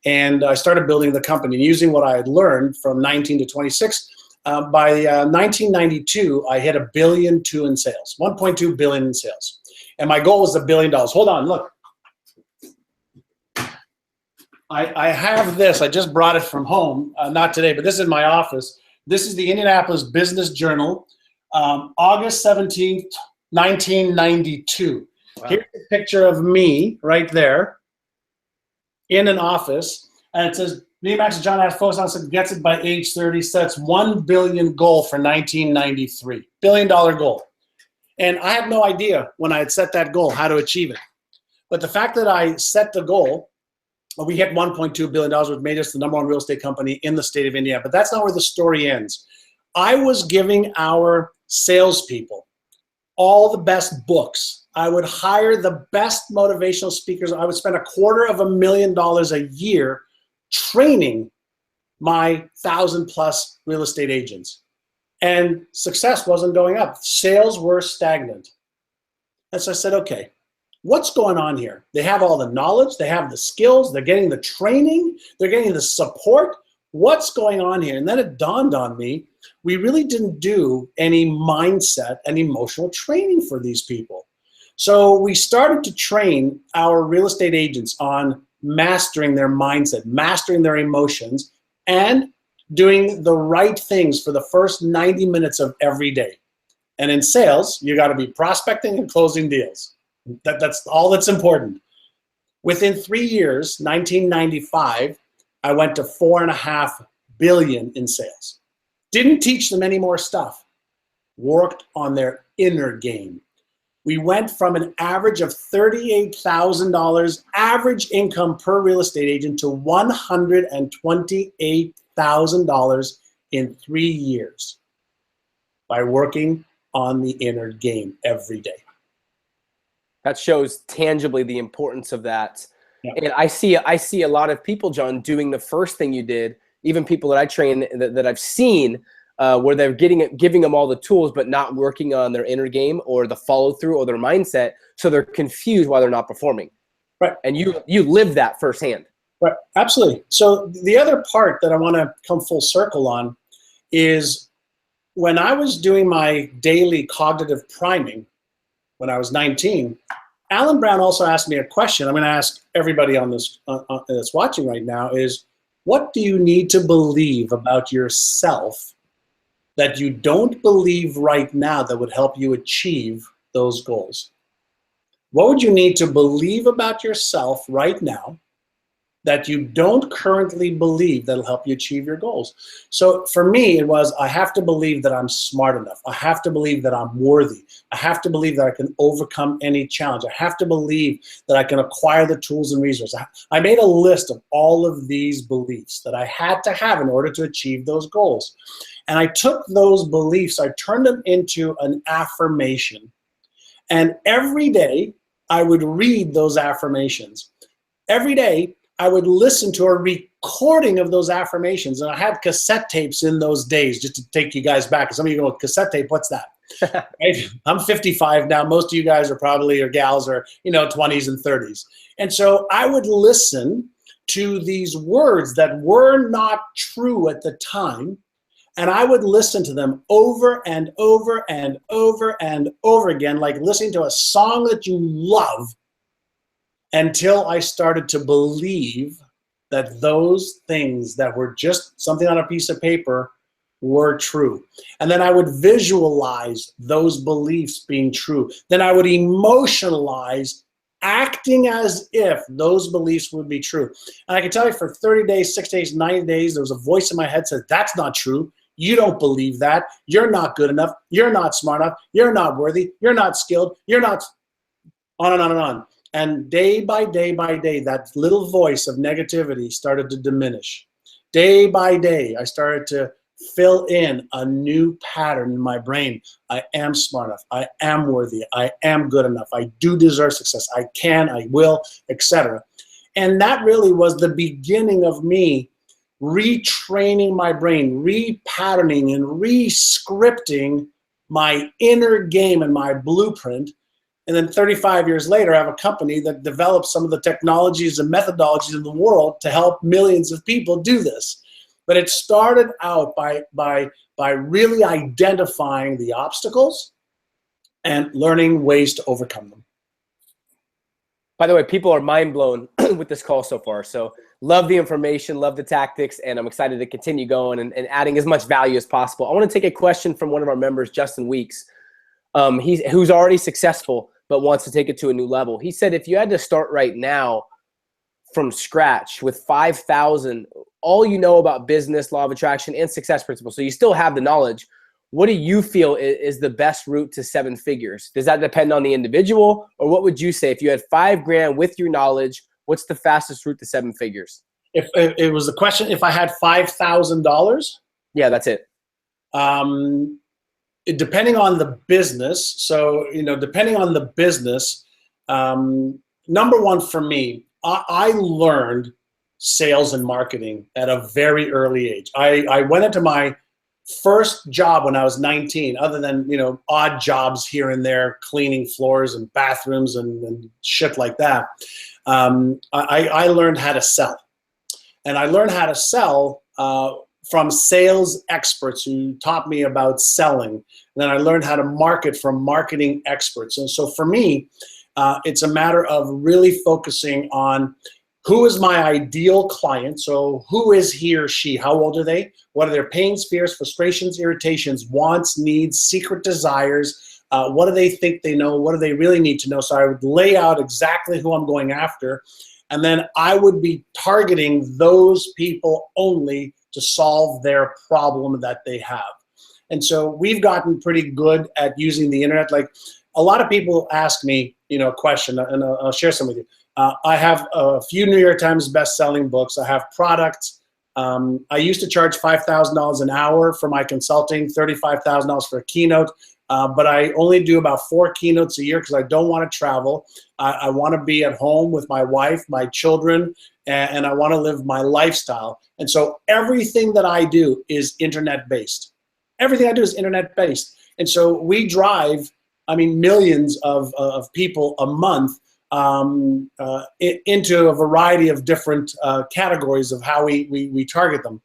And I started building the company. And using what I had learned from 19 to 26, by 1992, I hit $1.2 billion in sales, $1.2 billion in sales. And my goal was $1 billion. Hold on, look. I have this. I just brought it from home, not today, but this is in my office. This is the Indianapolis Business Journal, August 17th, 1992. Wow. Here's a picture of me right there in an office. And it says, Remax John has focused on gets it by age 30, sets $1 billion goal for 1993. $1 billion goal. And I had no idea when I had set that goal how to achieve it. But the fact that I set the goal, we hit $1.2 billion, which made us the #1 real estate company in the state of Indiana. But that's not where the story ends. I was giving our salespeople all the best books. I would hire the best motivational speakers. I would spend $250,000 a year training my 1,000+ real estate agents. And success wasn't going up. Sales were stagnant. And so I said, okay, what's going on here? They have all the knowledge, they have the skills, they're getting the training, they're getting the support. What's going on here? And then it dawned on me, we really didn't do any mindset and emotional training for these people. So we started to train our real estate agents on mastering their mindset, mastering their emotions, and doing the right things for the first 90 minutes of every day. And in sales, you got to be prospecting and closing deals. That's all that's important. Within 3 years, 1995, I went to $4.5 billion in sales. Didn't teach them any more stuff. Worked on their inner game. We went from an average of $38,000 average income per real estate agent to $128,000 in 3 years by working on the inner game every day. That shows tangibly the importance of that. Yeah. And I see a lot of people, John, doing the first thing you did, even people that I train that I've seen, where they're giving them all the tools, but not working on their inner game or the follow through or their mindset. So they're confused why they're not performing. Right. And you live that firsthand. Right. Absolutely. So the other part that I want to come full circle on is when I was doing my daily cognitive priming, when I was 19, Alan Brown also asked me a question. I'm going to ask everybody on this that's watching right now is, what do you need to believe about yourself that you don't believe right now that would help you achieve those goals? What would you need to believe about yourself right now that you don't currently believe that'll help you achieve your goals? So for me, it was, I have to believe that I'm smart enough. I have to believe that I'm worthy. I have to believe that I can overcome any challenge. I have to believe that I can acquire the tools and resources. I made a list of all of these beliefs that I had to have in order to achieve those goals. And I took those beliefs, I turned them into an affirmation. And every day I would read those affirmations. Every day I would listen to a recording of those affirmations. And I had cassette tapes in those days, just to take you guys back. Some of you go, cassette tape, what's that? Right? I'm 55 now. Most of you guys are probably, or gals are, 20s and 30s. And so I would listen to these words that were not true at the time. And I would listen to them over and over and over and over again, like listening to a song that you love, until I started to believe that those things that were just something on a piece of paper were true. And then I would visualize those beliefs being true. Then I would emotionalize acting as if those beliefs would be true. And I can tell you, for 30 days, 6 days, 90 days, there was a voice in my head that said, that's not true. You don't believe that. You're not good enough. You're not smart enough. You're not worthy. You're not skilled. You're not, on and on and on. And day by day by day, that little voice of negativity started to diminish. Day by day, I started to fill in a new pattern in my brain. I am smart enough. I am worthy. I am good enough. I do deserve success. I can, I will, etc. And that really was the beginning of me retraining my brain, repatterning and re-scripting my inner game and my blueprint. And then 35 years later, I have a company that develops some of the technologies and methodologies in the world to help millions of people do this. But it started out by really identifying the obstacles and learning ways to overcome them. By the way, people are mind blown with this call so far. So love the information, love the tactics, and I'm excited to continue going and adding as much value as possible. I want to take a question from one of our members, Justin Weeks, who's already successful but wants to take it to a new level. He said, if you had to start right now from scratch with 5,000, all you know about business, law of attraction, and success principles, so you still have the knowledge, what do you feel is the best route to 7 figures? Does that depend on the individual? Or what would you say if you had $5,000 with your knowledge, what's the fastest route to 7 figures? If it was the question, if I had $5,000? Yeah, that's it. Depending on the business. So, depending on the business, number one for me, I learned sales and marketing at a very early age. I went into my first job when I was 19, other than, odd jobs here and there, cleaning floors and bathrooms and shit like that. I learned how to sell. And I learned how to sell from sales experts who taught me about selling. And then I learned how to market from marketing experts. And so for me, it's a matter of really focusing on who is my ideal client. So who is he or she? How old are they? What are their pains, fears, frustrations, irritations, wants, needs, secret desires? What do they think they know? What do they really need to know? So I would lay out exactly who I'm going after. And then I would be targeting those people only to solve their problem that they have. And so we've gotten pretty good at using the internet. Like, a lot of people ask me, a question, and I'll share some with you. I have a few New York Times best-selling books. I have products. I used to charge $5,000 an hour for my consulting, $35,000 for a keynote, but I only do about 4 keynotes a year because I don't want to travel. I want to be at home with my wife, my children, and I want to live my lifestyle. And so everything that I do is internet-based. Everything I do is internet-based. And so we drive, millions of people a month into a variety of different categories of how we target them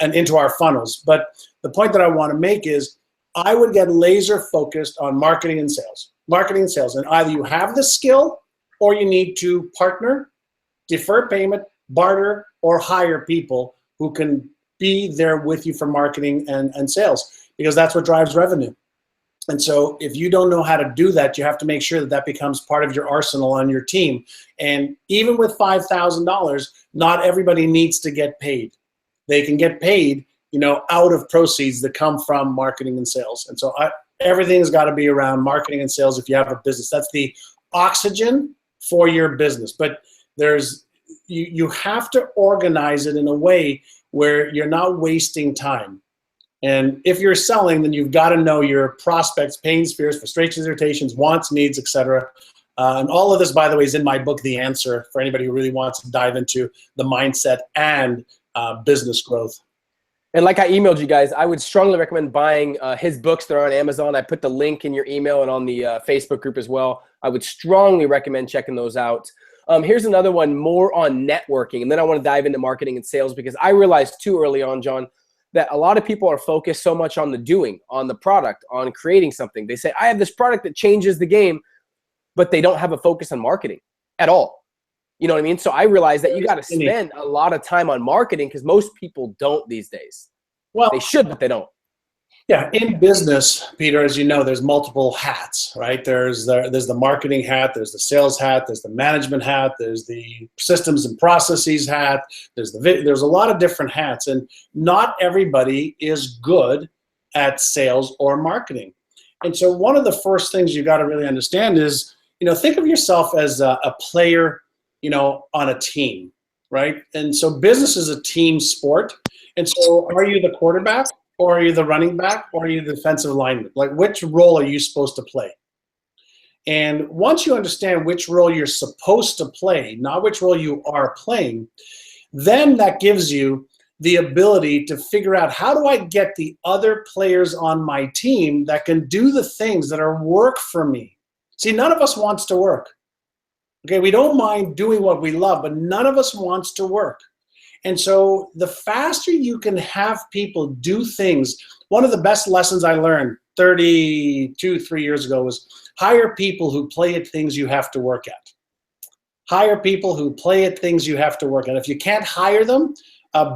and into our funnels. But the point that I want to make is I would get laser focused on marketing and sales. Marketing and sales. And either you have the skill or you need to partner, defer payment, barter, or hire people who can be there with you for marketing and sales, because that's what drives revenue. And so if you don't know how to do that, you have to make sure that that becomes part of your arsenal on your team. And even with $5,000, not everybody needs to get paid. They can get paid, out of proceeds that come from marketing and sales. And so everything's got to be around marketing and sales if you have a business. That's the oxygen for your business. But you have to organize it in a way where you're not wasting time. And if you're selling, then you've got to know your prospects' pains, fears, frustrations, irritations, wants, needs, etc. And all of this, by the way, is in my book, The Answer, for anybody who really wants to dive into the mindset and business growth. And like I emailed you guys, I would strongly recommend buying his books. They're on Amazon. I put the link in your email and on the Facebook group as well. I would strongly recommend checking those out. Here's another one, more on networking. And then I want to dive into marketing and sales, because I realized too early on, John, that a lot of people are focused so much on the doing, on the product, on creating something. They say, I have this product that changes the game, but they don't have a focus on marketing at all. You know what I mean? So I realized that you got to spend a lot of time on marketing, because most people don't these days. Well, they should, but they don't. Yeah, in business, Peter, as you know, there's multiple hats, right? There's the marketing hat, there's the sales hat, there's the management hat, there's the systems and processes hat, there's a lot of different hats, and not everybody is good at sales or marketing. And so one of the first things you got to really understand is, think of yourself as a player, on a team, right? And so business is a team sport. And so are you the quarterback, or are you the running back, or are you the defensive lineman? Like, which role are you supposed to play? And once you understand which role you're supposed to play, not which role you are playing, then that gives you the ability to figure out, how do I get the other players on my team that can do the things that are work for me? See, none of us wants to work. Okay, we don't mind doing what we love, but none of us wants to work. And so the faster you can have people do things, one of the best lessons I learned 3 years ago was, hire people who play at things you have to work at. Hire people who play at things you have to work at. If you can't hire them,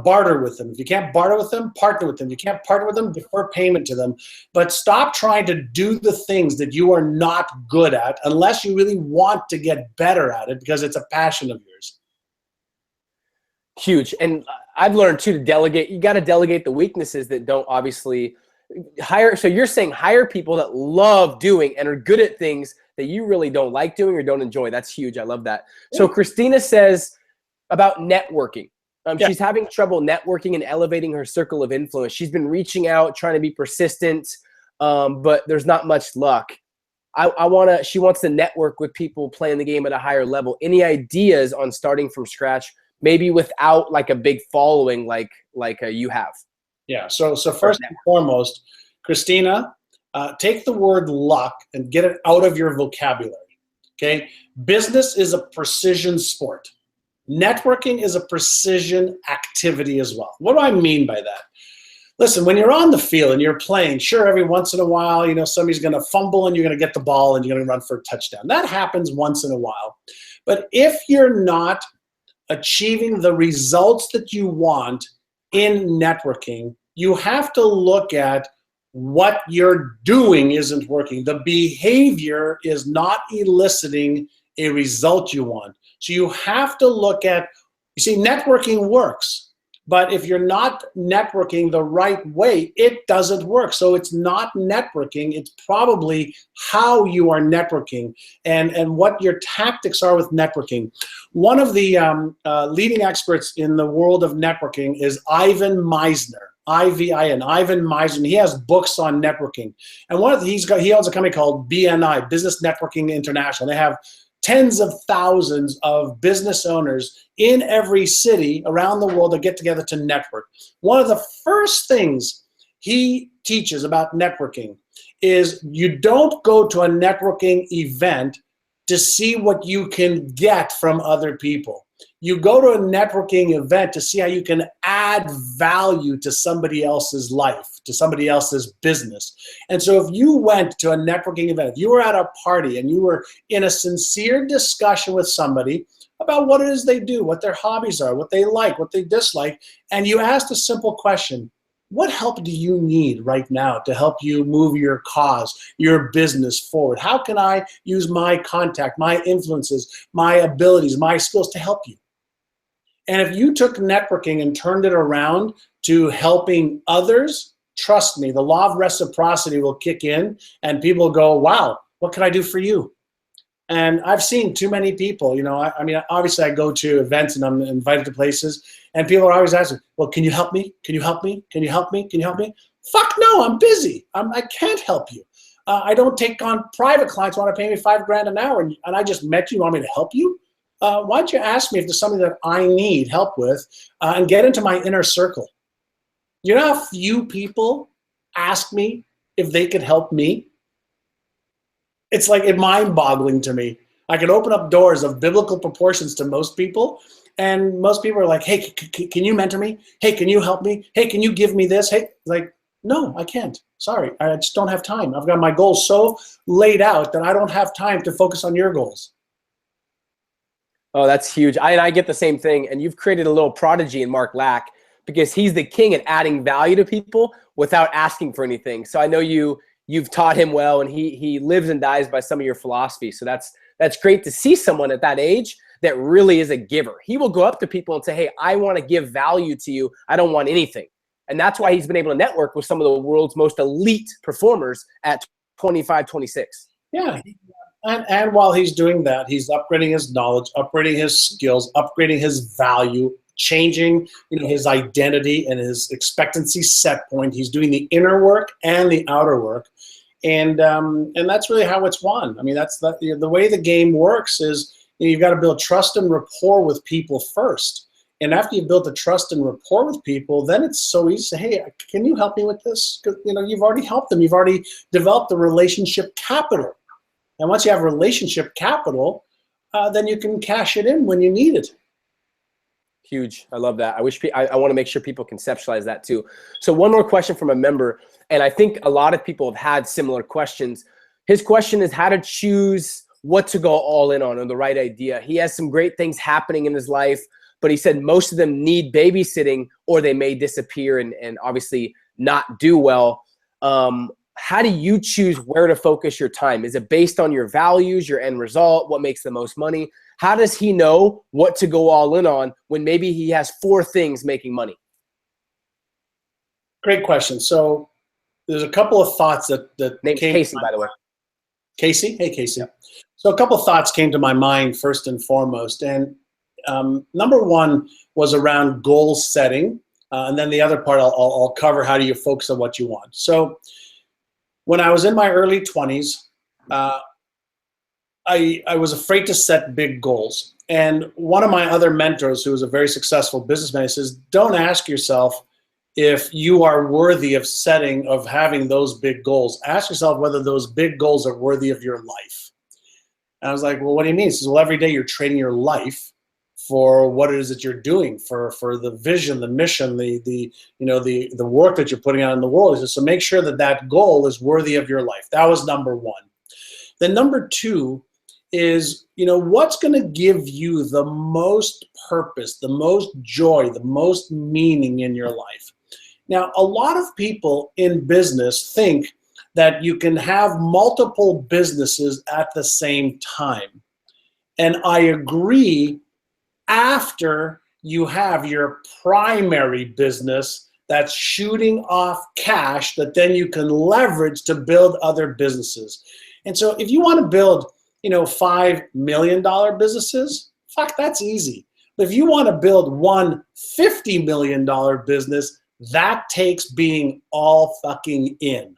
barter with them. If you can't barter with them, partner with them. If you can't partner with them, defer payment to them. But stop trying to do the things that you are not good at, unless you really want to get better at it, because it's a passion of yours. Huge. And I've learned too to delegate. You got to delegate the weaknesses that don't obviously hire. So you're saying hire people that love doing and are good at things that you really don't like doing or don't enjoy. That's huge. I love that. So Christina says about networking. She's having trouble networking and elevating her circle of influence. She's been reaching out, trying to be persistent, but there's not much luck. She wants to network with people playing the game at a higher level. Any ideas on starting from scratch, maybe without like a big following like you have? Yeah. So first and foremost, Christina, take the word luck and get it out of your vocabulary. Okay. Business is a precision sport. Networking is a precision activity as well. What do I mean by that? Listen, when you're on the field and you're playing, sure, every once in a while, somebody's going to fumble and you're going to get the ball and you're going to run for a touchdown. That happens once in a while. But if you're not achieving the results that you want in networking, you have to look at what you're doing isn't working. The behavior is not eliciting a result you want. So you have to look at, networking works, but if you're not networking the right way, it doesn't work. So it's not networking, it's probably how you are networking and what your tactics are with networking. One of the leading experts in the world of networking is Ivan Misner. Ivan Misner. He has books on networking, and he owns a company called BNI, Business Networking International. They have tens of thousands of business owners in every city around the world that get together to network. One of the first things he teaches about networking is you don't go to a networking event to see what you can get from other people. You go to a networking event to see how you can add value to somebody else's life, to somebody else's business. And so if you went to a networking event, if you were at a party and you were in a sincere discussion with somebody about what it is they do, what their hobbies are, what they like, what they dislike, and you asked a simple question, what help do you need right now to help you move your cause, your business forward? How can I use my contact, my influences, my abilities, my skills to help you? And if you took networking and turned it around to helping others, trust me, the law of reciprocity will kick in and people go, wow, what can I do for you? And I've seen too many people, I mean, obviously I go to events and I'm invited to places and people are always asking, well, can you help me? Can you help me? Can you help me? Can you help me? Fuck no, I'm busy. I can't help you. I don't take on private clients who want to pay me $5,000 an hour and I just met you, want me to help you? Why don't you ask me if there's something that I need help with and get into my inner circle? You know how few people ask me if they could help me? It's like mind-boggling to me. I can open up doors of biblical proportions to most people, and most people are like, hey, can you mentor me? Hey, can you help me? Hey, can you give me this? Hey, like, no, I can't. Sorry, I just don't have time. I've got my goals so laid out that I don't have time to focus on your goals. Oh, that's huge. I get the same thing. And you've created a little prodigy in Mark Lack because he's the king at adding value to people without asking for anything. So I know you've taught him well, and he lives and dies by some of your philosophy. So that's great to see someone at that age that really is a giver. He will go up to people and say, hey, I want to give value to you. I don't want anything. And that's why he's been able to network with some of the world's most elite performers at 25, 26. Yeah. And while he's doing that, he's upgrading his knowledge, upgrading his skills, upgrading his value, changing his identity and his expectancy set point. He's doing the inner work and the outer work. And that's really how it's won. I mean, that's the way the game works is you've got to build trust and rapport with people first. And after you've built the trust and rapport with people, then it's so easy to say, hey, can you help me with this? Because you've already helped them. You've already developed the relationship capital. And once you have relationship capital, then you can cash it in when you need it. Huge. I love that. I want to make sure people conceptualize that too. So one more question from a member, and I think a lot of people have had similar questions. His question is how to choose what to go all in on or the right idea. He has some great things happening in his life, but he said most of them need babysitting or they may disappear and obviously not do well. How do you choose where to focus your time? Is it based on your values, your end result, what makes the most money? How does he know what to go all in on when maybe he has 4 things making money? Great question. So there's a couple of thoughts that Name's Casey, by the way. Casey? Hey, Casey. So a couple of thoughts came to my mind first and foremost. And number one was around goal setting. And then the other part I'll cover how do you focus on what you want. So when I was in my early 20s, I was afraid to set big goals. And one of my other mentors, who was a very successful businessman, he says, don't ask yourself if you are worthy of having those big goals. Ask yourself whether those big goals are worthy of your life. And I was like, well, what do you mean? He says, well, every day you're trading your life for what it is that you're doing, for the vision, the mission, the work that you're putting out in the world. He says, so make sure that goal is worthy of your life. That was number one. Then number two is, what's going to give you the most purpose, the most joy, the most meaning in your life? Now, a lot of people in business think that you can have multiple businesses at the same time. And I agree, after you have your primary business that's shooting off cash that then you can leverage to build other businesses. And so if you want to build, $5 million businesses, fuck, that's easy. But if you want to build one $50 million business, that takes being all fucking in.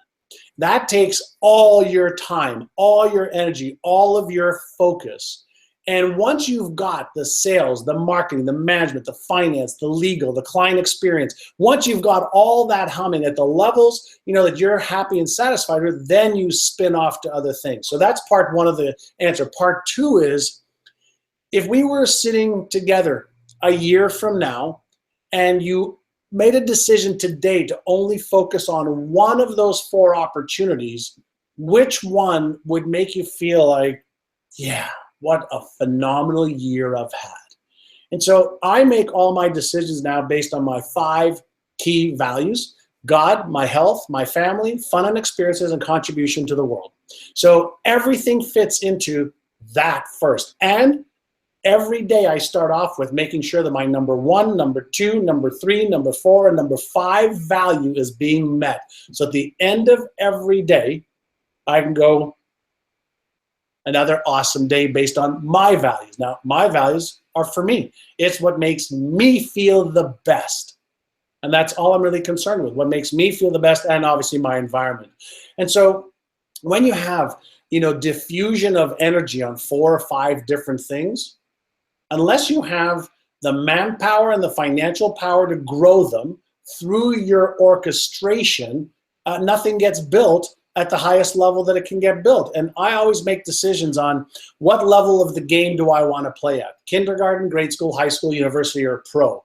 That takes all your time, all your energy, all of your focus. And once you've got the sales, the marketing, the management, the finance, the legal, the client experience, once you've got all that humming at the levels, that you're happy and satisfied with, then you spin off to other things. So that's part one of the answer. Part two is if we were sitting together a year from now and you made a decision today to only focus on one of those 4 opportunities, which one would make you feel like, yeah, what a phenomenal year I've had? And so I make all my decisions now based on my 5 key values: God, my health, my family, fun and experiences, and contribution to the world. So everything fits into that first. And every day I start off with making sure that my number 1, number 2, number 3, number 4, and number 5 value is being met. So at the end of every day, I can go another awesome day based on my values. Now, my values are for me. It's what makes me feel the best. And that's all I'm really concerned with, what makes me feel the best, and obviously my environment. And so when you have, diffusion of energy on 4 or 5 different things, unless you have the manpower and the financial power to grow them through your orchestration, nothing gets built at the highest level that it can get built. And I always make decisions on what level of the game do I want to play at: kindergarten, grade school, high school, university, or pro.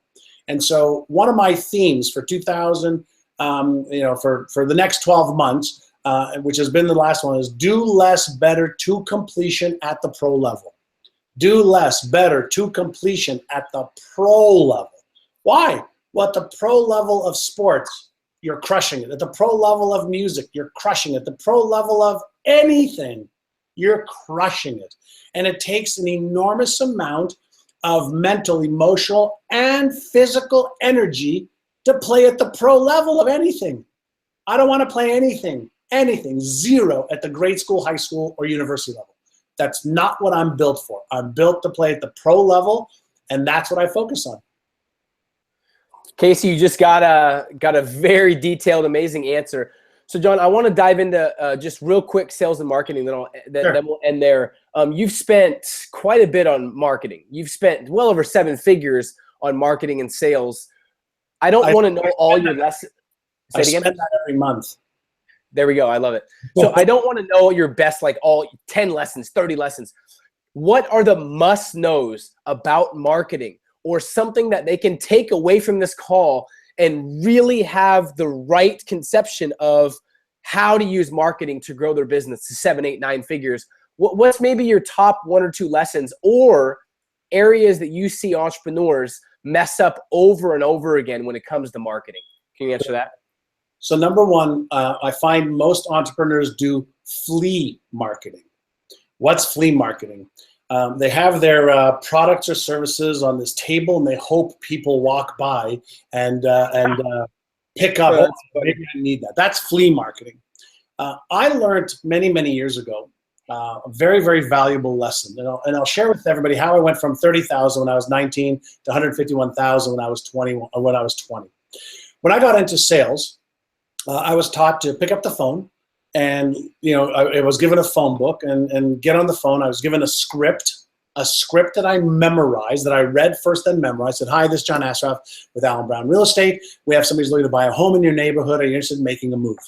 And so one of my themes for 2000, for the next 12 months, which has been the last one, is do less, better to completion at the pro level. Do less, better to completion at the pro level. Why? Well, at the pro level of sports, you're crushing it. At the pro level of music, you're crushing it. The pro level of anything, you're crushing it. And it takes an enormous amount of mental, emotional, and physical energy to play at the pro level of anything. I don't want to play anything, 0 at the grade school, high school, or university level. That's not what I'm built for. I'm built to play at the pro level, and that's what I focus on. Casey, you just got a very detailed, amazing answer. So, John, I want to dive into just real quick sales and marketing. Then we'll end there. You've spent quite a bit on marketing. You've spent well over 7 figures on marketing and sales. I don't want to know all your lessons. Say it again. I spend that every month. There we go. I love it. So I don't want to know your best, like all 10 lessons, 30 lessons. What are the must-knows about marketing, or something that they can take away from this call and really have the right conception of how to use marketing to grow their business to 7, 8, 9 figures? What's maybe your top 1 or 2 lessons, or areas that you see entrepreneurs mess up over and over again when it comes to marketing? Can you answer that? So number 1, I find most entrepreneurs do flea marketing. What's flea marketing? They have their products or services on this table, and they hope people walk by and pick up. Oh, maybe I need that. That's flea marketing. I learned many, many years ago a very, very valuable lesson. And I'll share with everybody how I went from 30,000 when I was 19 to 151,000 when I was 20. When I got into sales, I was taught to pick up the phone, and I was given a phone book and get on the phone. I was given a script that I memorized, that I read first then memorized. I said, "Hi, this is John Assaraf with Allen Brown Real Estate. We have somebody who's looking to buy a home in your neighborhood. Are you interested in making a move?"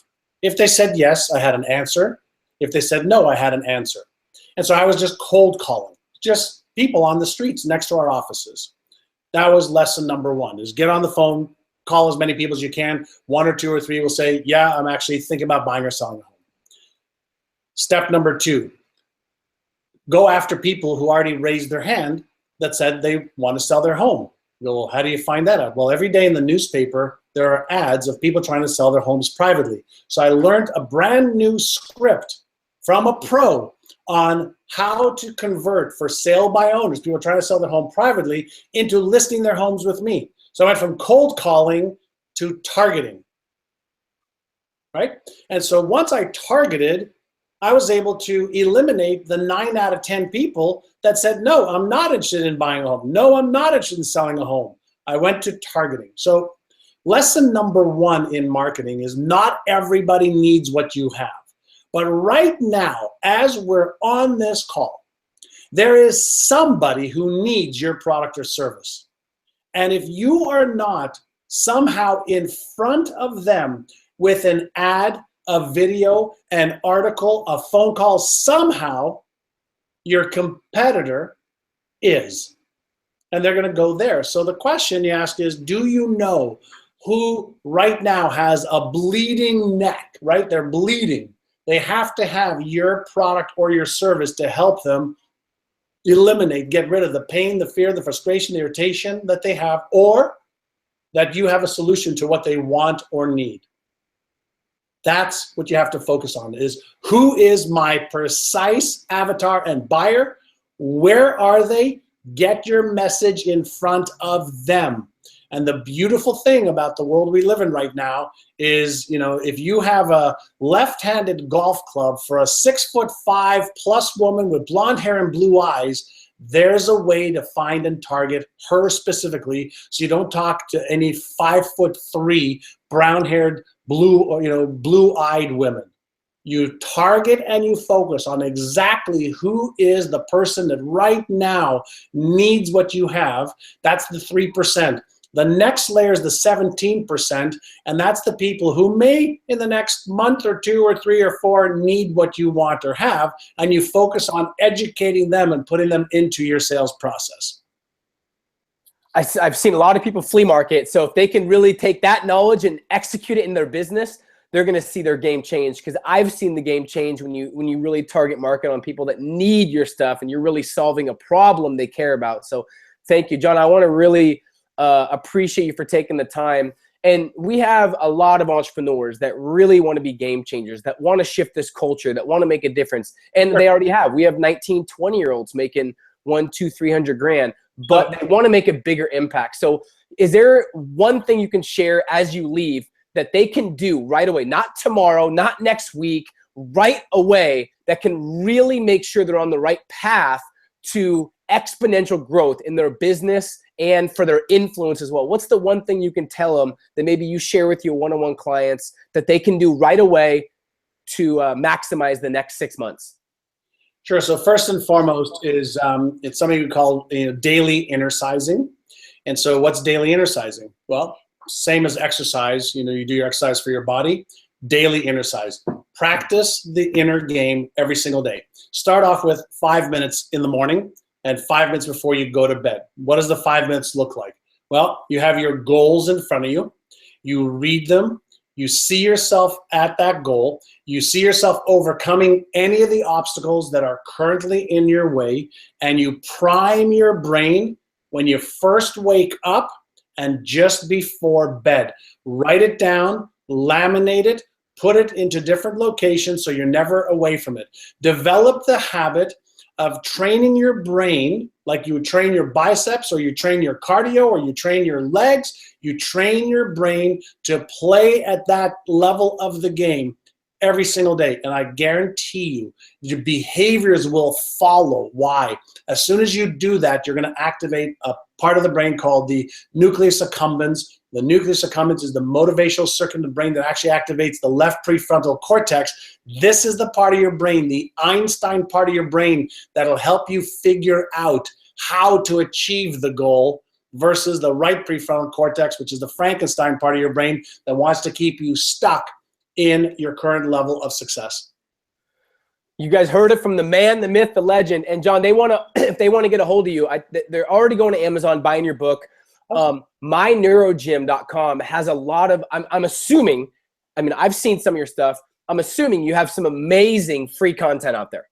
If they said yes, I had an answer. If they said no, I had an answer. And so I was just cold calling, just people on the streets next to our offices. That was lesson number 1, is get on the phone, call as many people as you can. 1 or 2 or 3 will say, "Yeah, I'm actually thinking about buying or selling a home." Step number 2, go after people who already raised their hand that said they want to sell their home. Well, how do you find that out? Well, every day in the newspaper, there are ads of people trying to sell their homes privately. So I learned a brand new script from a pro on how to convert for sale by owners, people trying to sell their home privately, into listing their homes with me. So I went from cold calling to targeting, right? And so once I targeted, I was able to eliminate the 9 out of 10 people that said, "No, I'm not interested in buying a home. No, I'm not interested in selling a home." I went to targeting. So lesson number 1 in marketing is not everybody needs what you have. But right now, as we're on this call, there is somebody who needs your product or service. And if you are not somehow in front of them with an ad, a video, an article, a phone call, somehow your competitor is. And they're going to go there. So the question you ask is, do you know who right now has a bleeding neck, right? They're bleeding. They have to have your product or your service to help them eliminate, get rid of the pain, the fear, the frustration, the irritation that they have, or that you have a solution to what they want or need. That's what you have to focus on, is who is my precise avatar and buyer? Where are they? Get your message in front of them. And the beautiful thing about the world we live in right now is, you know, if you have a left-handed golf club for a 6'5" woman with blonde hair and blue eyes, there's a way to find and target her specifically, so you don't talk to any 5'3" brown-haired, blue-eyed women. You target and you focus on exactly who is the person that right now needs what you have. That's the 3%. The next layer is the 17%, and that's the people who may, in the next month or 2 or 3 or 4, need what you want or have, and you focus on educating them and putting them into your sales process. I've seen a lot of people flea market, so if they can really take that knowledge and execute it in their business, they're going to see their game change, because I've seen the game change when you really target market on people that need your stuff and you're really solving a problem they care about. So thank you, John. I want to really appreciate you for taking the time. And we have a lot of entrepreneurs that really want to be game changers, that want to shift this culture, that want to make a difference. And they already have. We have 19, 20-year-olds making 100, 200, 300 grand, but they want to make a bigger impact. So is there one thing you can share as you leave that they can do right away, not tomorrow, not next week, right away, that can really make sure they're on the right path to exponential growth in their business and for their influence as well? What's the one thing you can tell them that maybe you share with your one-on-one clients that they can do right away to maximize the next 6 months? Sure. So first and foremost is it's something we call daily innercising. And so what's daily innercising? Well, same as exercise. You do your exercise for your body. Daily innercise. Practice the inner game every single day. Start off with 5 minutes in the morning and 5 minutes before you go to bed. What does the 5 minutes look like? Well, you have your goals in front of you. You read them. You see yourself at that goal. You see yourself overcoming any of the obstacles that are currently in your way, and you prime your brain when you first wake up and just before bed. Write it down, laminate it, put it into different locations so you're never away from it. Develop the habit of training your brain like you would train your biceps, or you train your cardio, or you train your legs. You train your brain to play at that level of the game every single day. And I guarantee you, your behaviors will follow. Why? As soon as you do that, you're going to activate a part of the brain called the nucleus accumbens. The nucleus accumbens is the motivational circuit in the brain that actually activates the left prefrontal cortex. This is the part of your brain, the Einstein part of your brain, that'll help you figure out how to achieve the goal, versus the right prefrontal cortex, which is the Frankenstein part of your brain that wants to keep you stuck in your current level of success. You guys heard it from the man, the myth, the legend. And John, they want to, if they want to get a hold of you, they're already going to Amazon, buying your book. MyNeuroGym.com has a lot of, I'm assuming, I mean, I've seen some of your stuff. I'm assuming you have some amazing free content out there.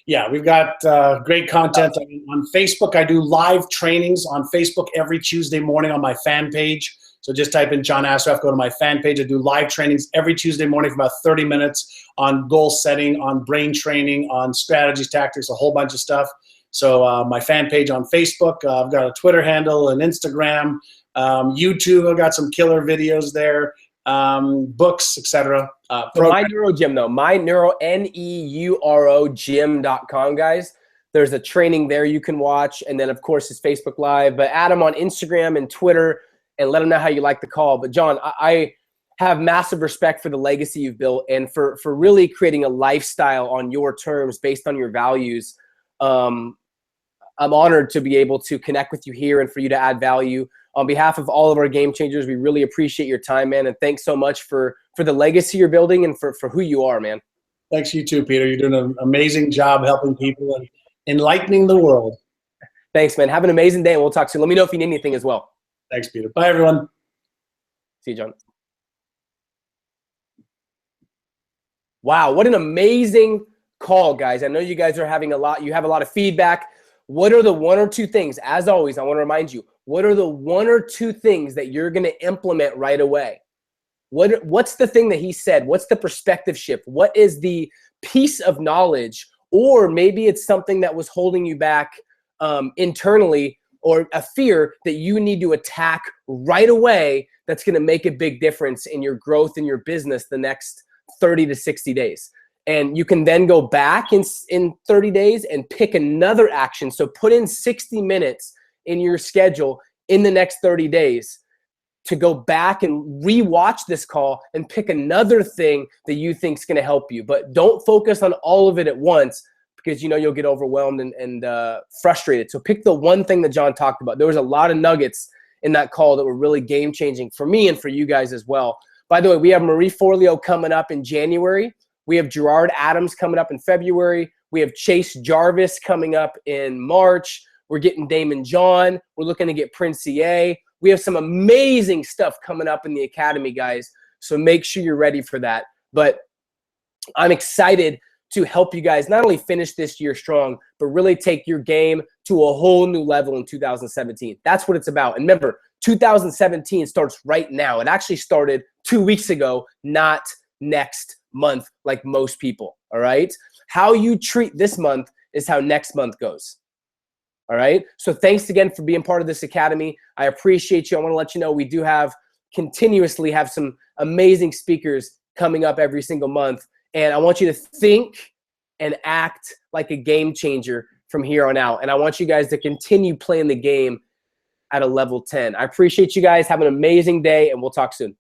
Yeah, we've got great content on Facebook. I do live trainings on Facebook every Tuesday morning on my fan page. So just type in John Assaraf, go to my fan page. I do live trainings every Tuesday morning for about 30 minutes on goal setting, on brain training, on strategies, tactics, a whole bunch of stuff. So my fan page on Facebook, I've got a Twitter handle, an Instagram, YouTube. I've got some killer videos there, books, etc. My Neuro Gym, though, MyNeuroGym.com, guys. There's a training there you can watch, and then of course his Facebook Live. But add him on Instagram and Twitter, and let him know how you like the call. But John, I have massive respect for the legacy you've built, and for really creating a lifestyle on your terms based on your values. I'm honored to be able to connect with you here and for you to add value. On behalf of all of our game changers, we really appreciate your time, man. And thanks so much for the legacy you're building and for who you are, man. Thanks, you too, Peter. You're doing an amazing job helping people and enlightening the world. Thanks, man. Have an amazing day, and we'll talk soon. Let me know if you need anything as well. Thanks, Peter. Bye, everyone. See you, John. Wow, what an amazing call, guys. I know you guys are having you have a lot of feedback. What are the one or two things, as always, I want to remind you, what are the one or two things that you're going to implement right away? What's the thing that he said? What's the perspective shift? What is the piece of knowledge? Or maybe it's something that was holding you back internally, or a fear that you need to attack right away that's going to make a big difference in your growth in your business the next 30 to 60 days. And you can then go back in 30 days and pick another action. So put in 60 minutes in your schedule in the next 30 days to go back and rewatch this call and pick another thing that you think is going to help you. But don't focus on all of it at once, because you know you'll get overwhelmed and frustrated. So pick the one thing that John talked about. There was a lot of nuggets in that call that were really game-changing for me and for you guys as well. By the way, we have Marie Forleo coming up in January. We have Gerard Adams coming up in February. We have Chase Jarvis coming up in March. We're getting Damon John. We're looking to get Prince CA. We have some amazing stuff coming up in the Academy, guys. So make sure you're ready for that. But I'm excited to help you guys not only finish this year strong, but really take your game to a whole new level in 2017. That's what it's about. And remember, 2017 starts right now. It actually started 2 weeks ago, not next month like most people, all right? How you treat this month is how next month goes, all right? So thanks again for being part of this academy. I appreciate you. I want to let you know we do continuously have some amazing speakers coming up every single month. And I want you to think and act like a game changer from here on out. And I want you guys to continue playing the game at a level 10. I appreciate you guys. Have an amazing day, and we'll talk soon.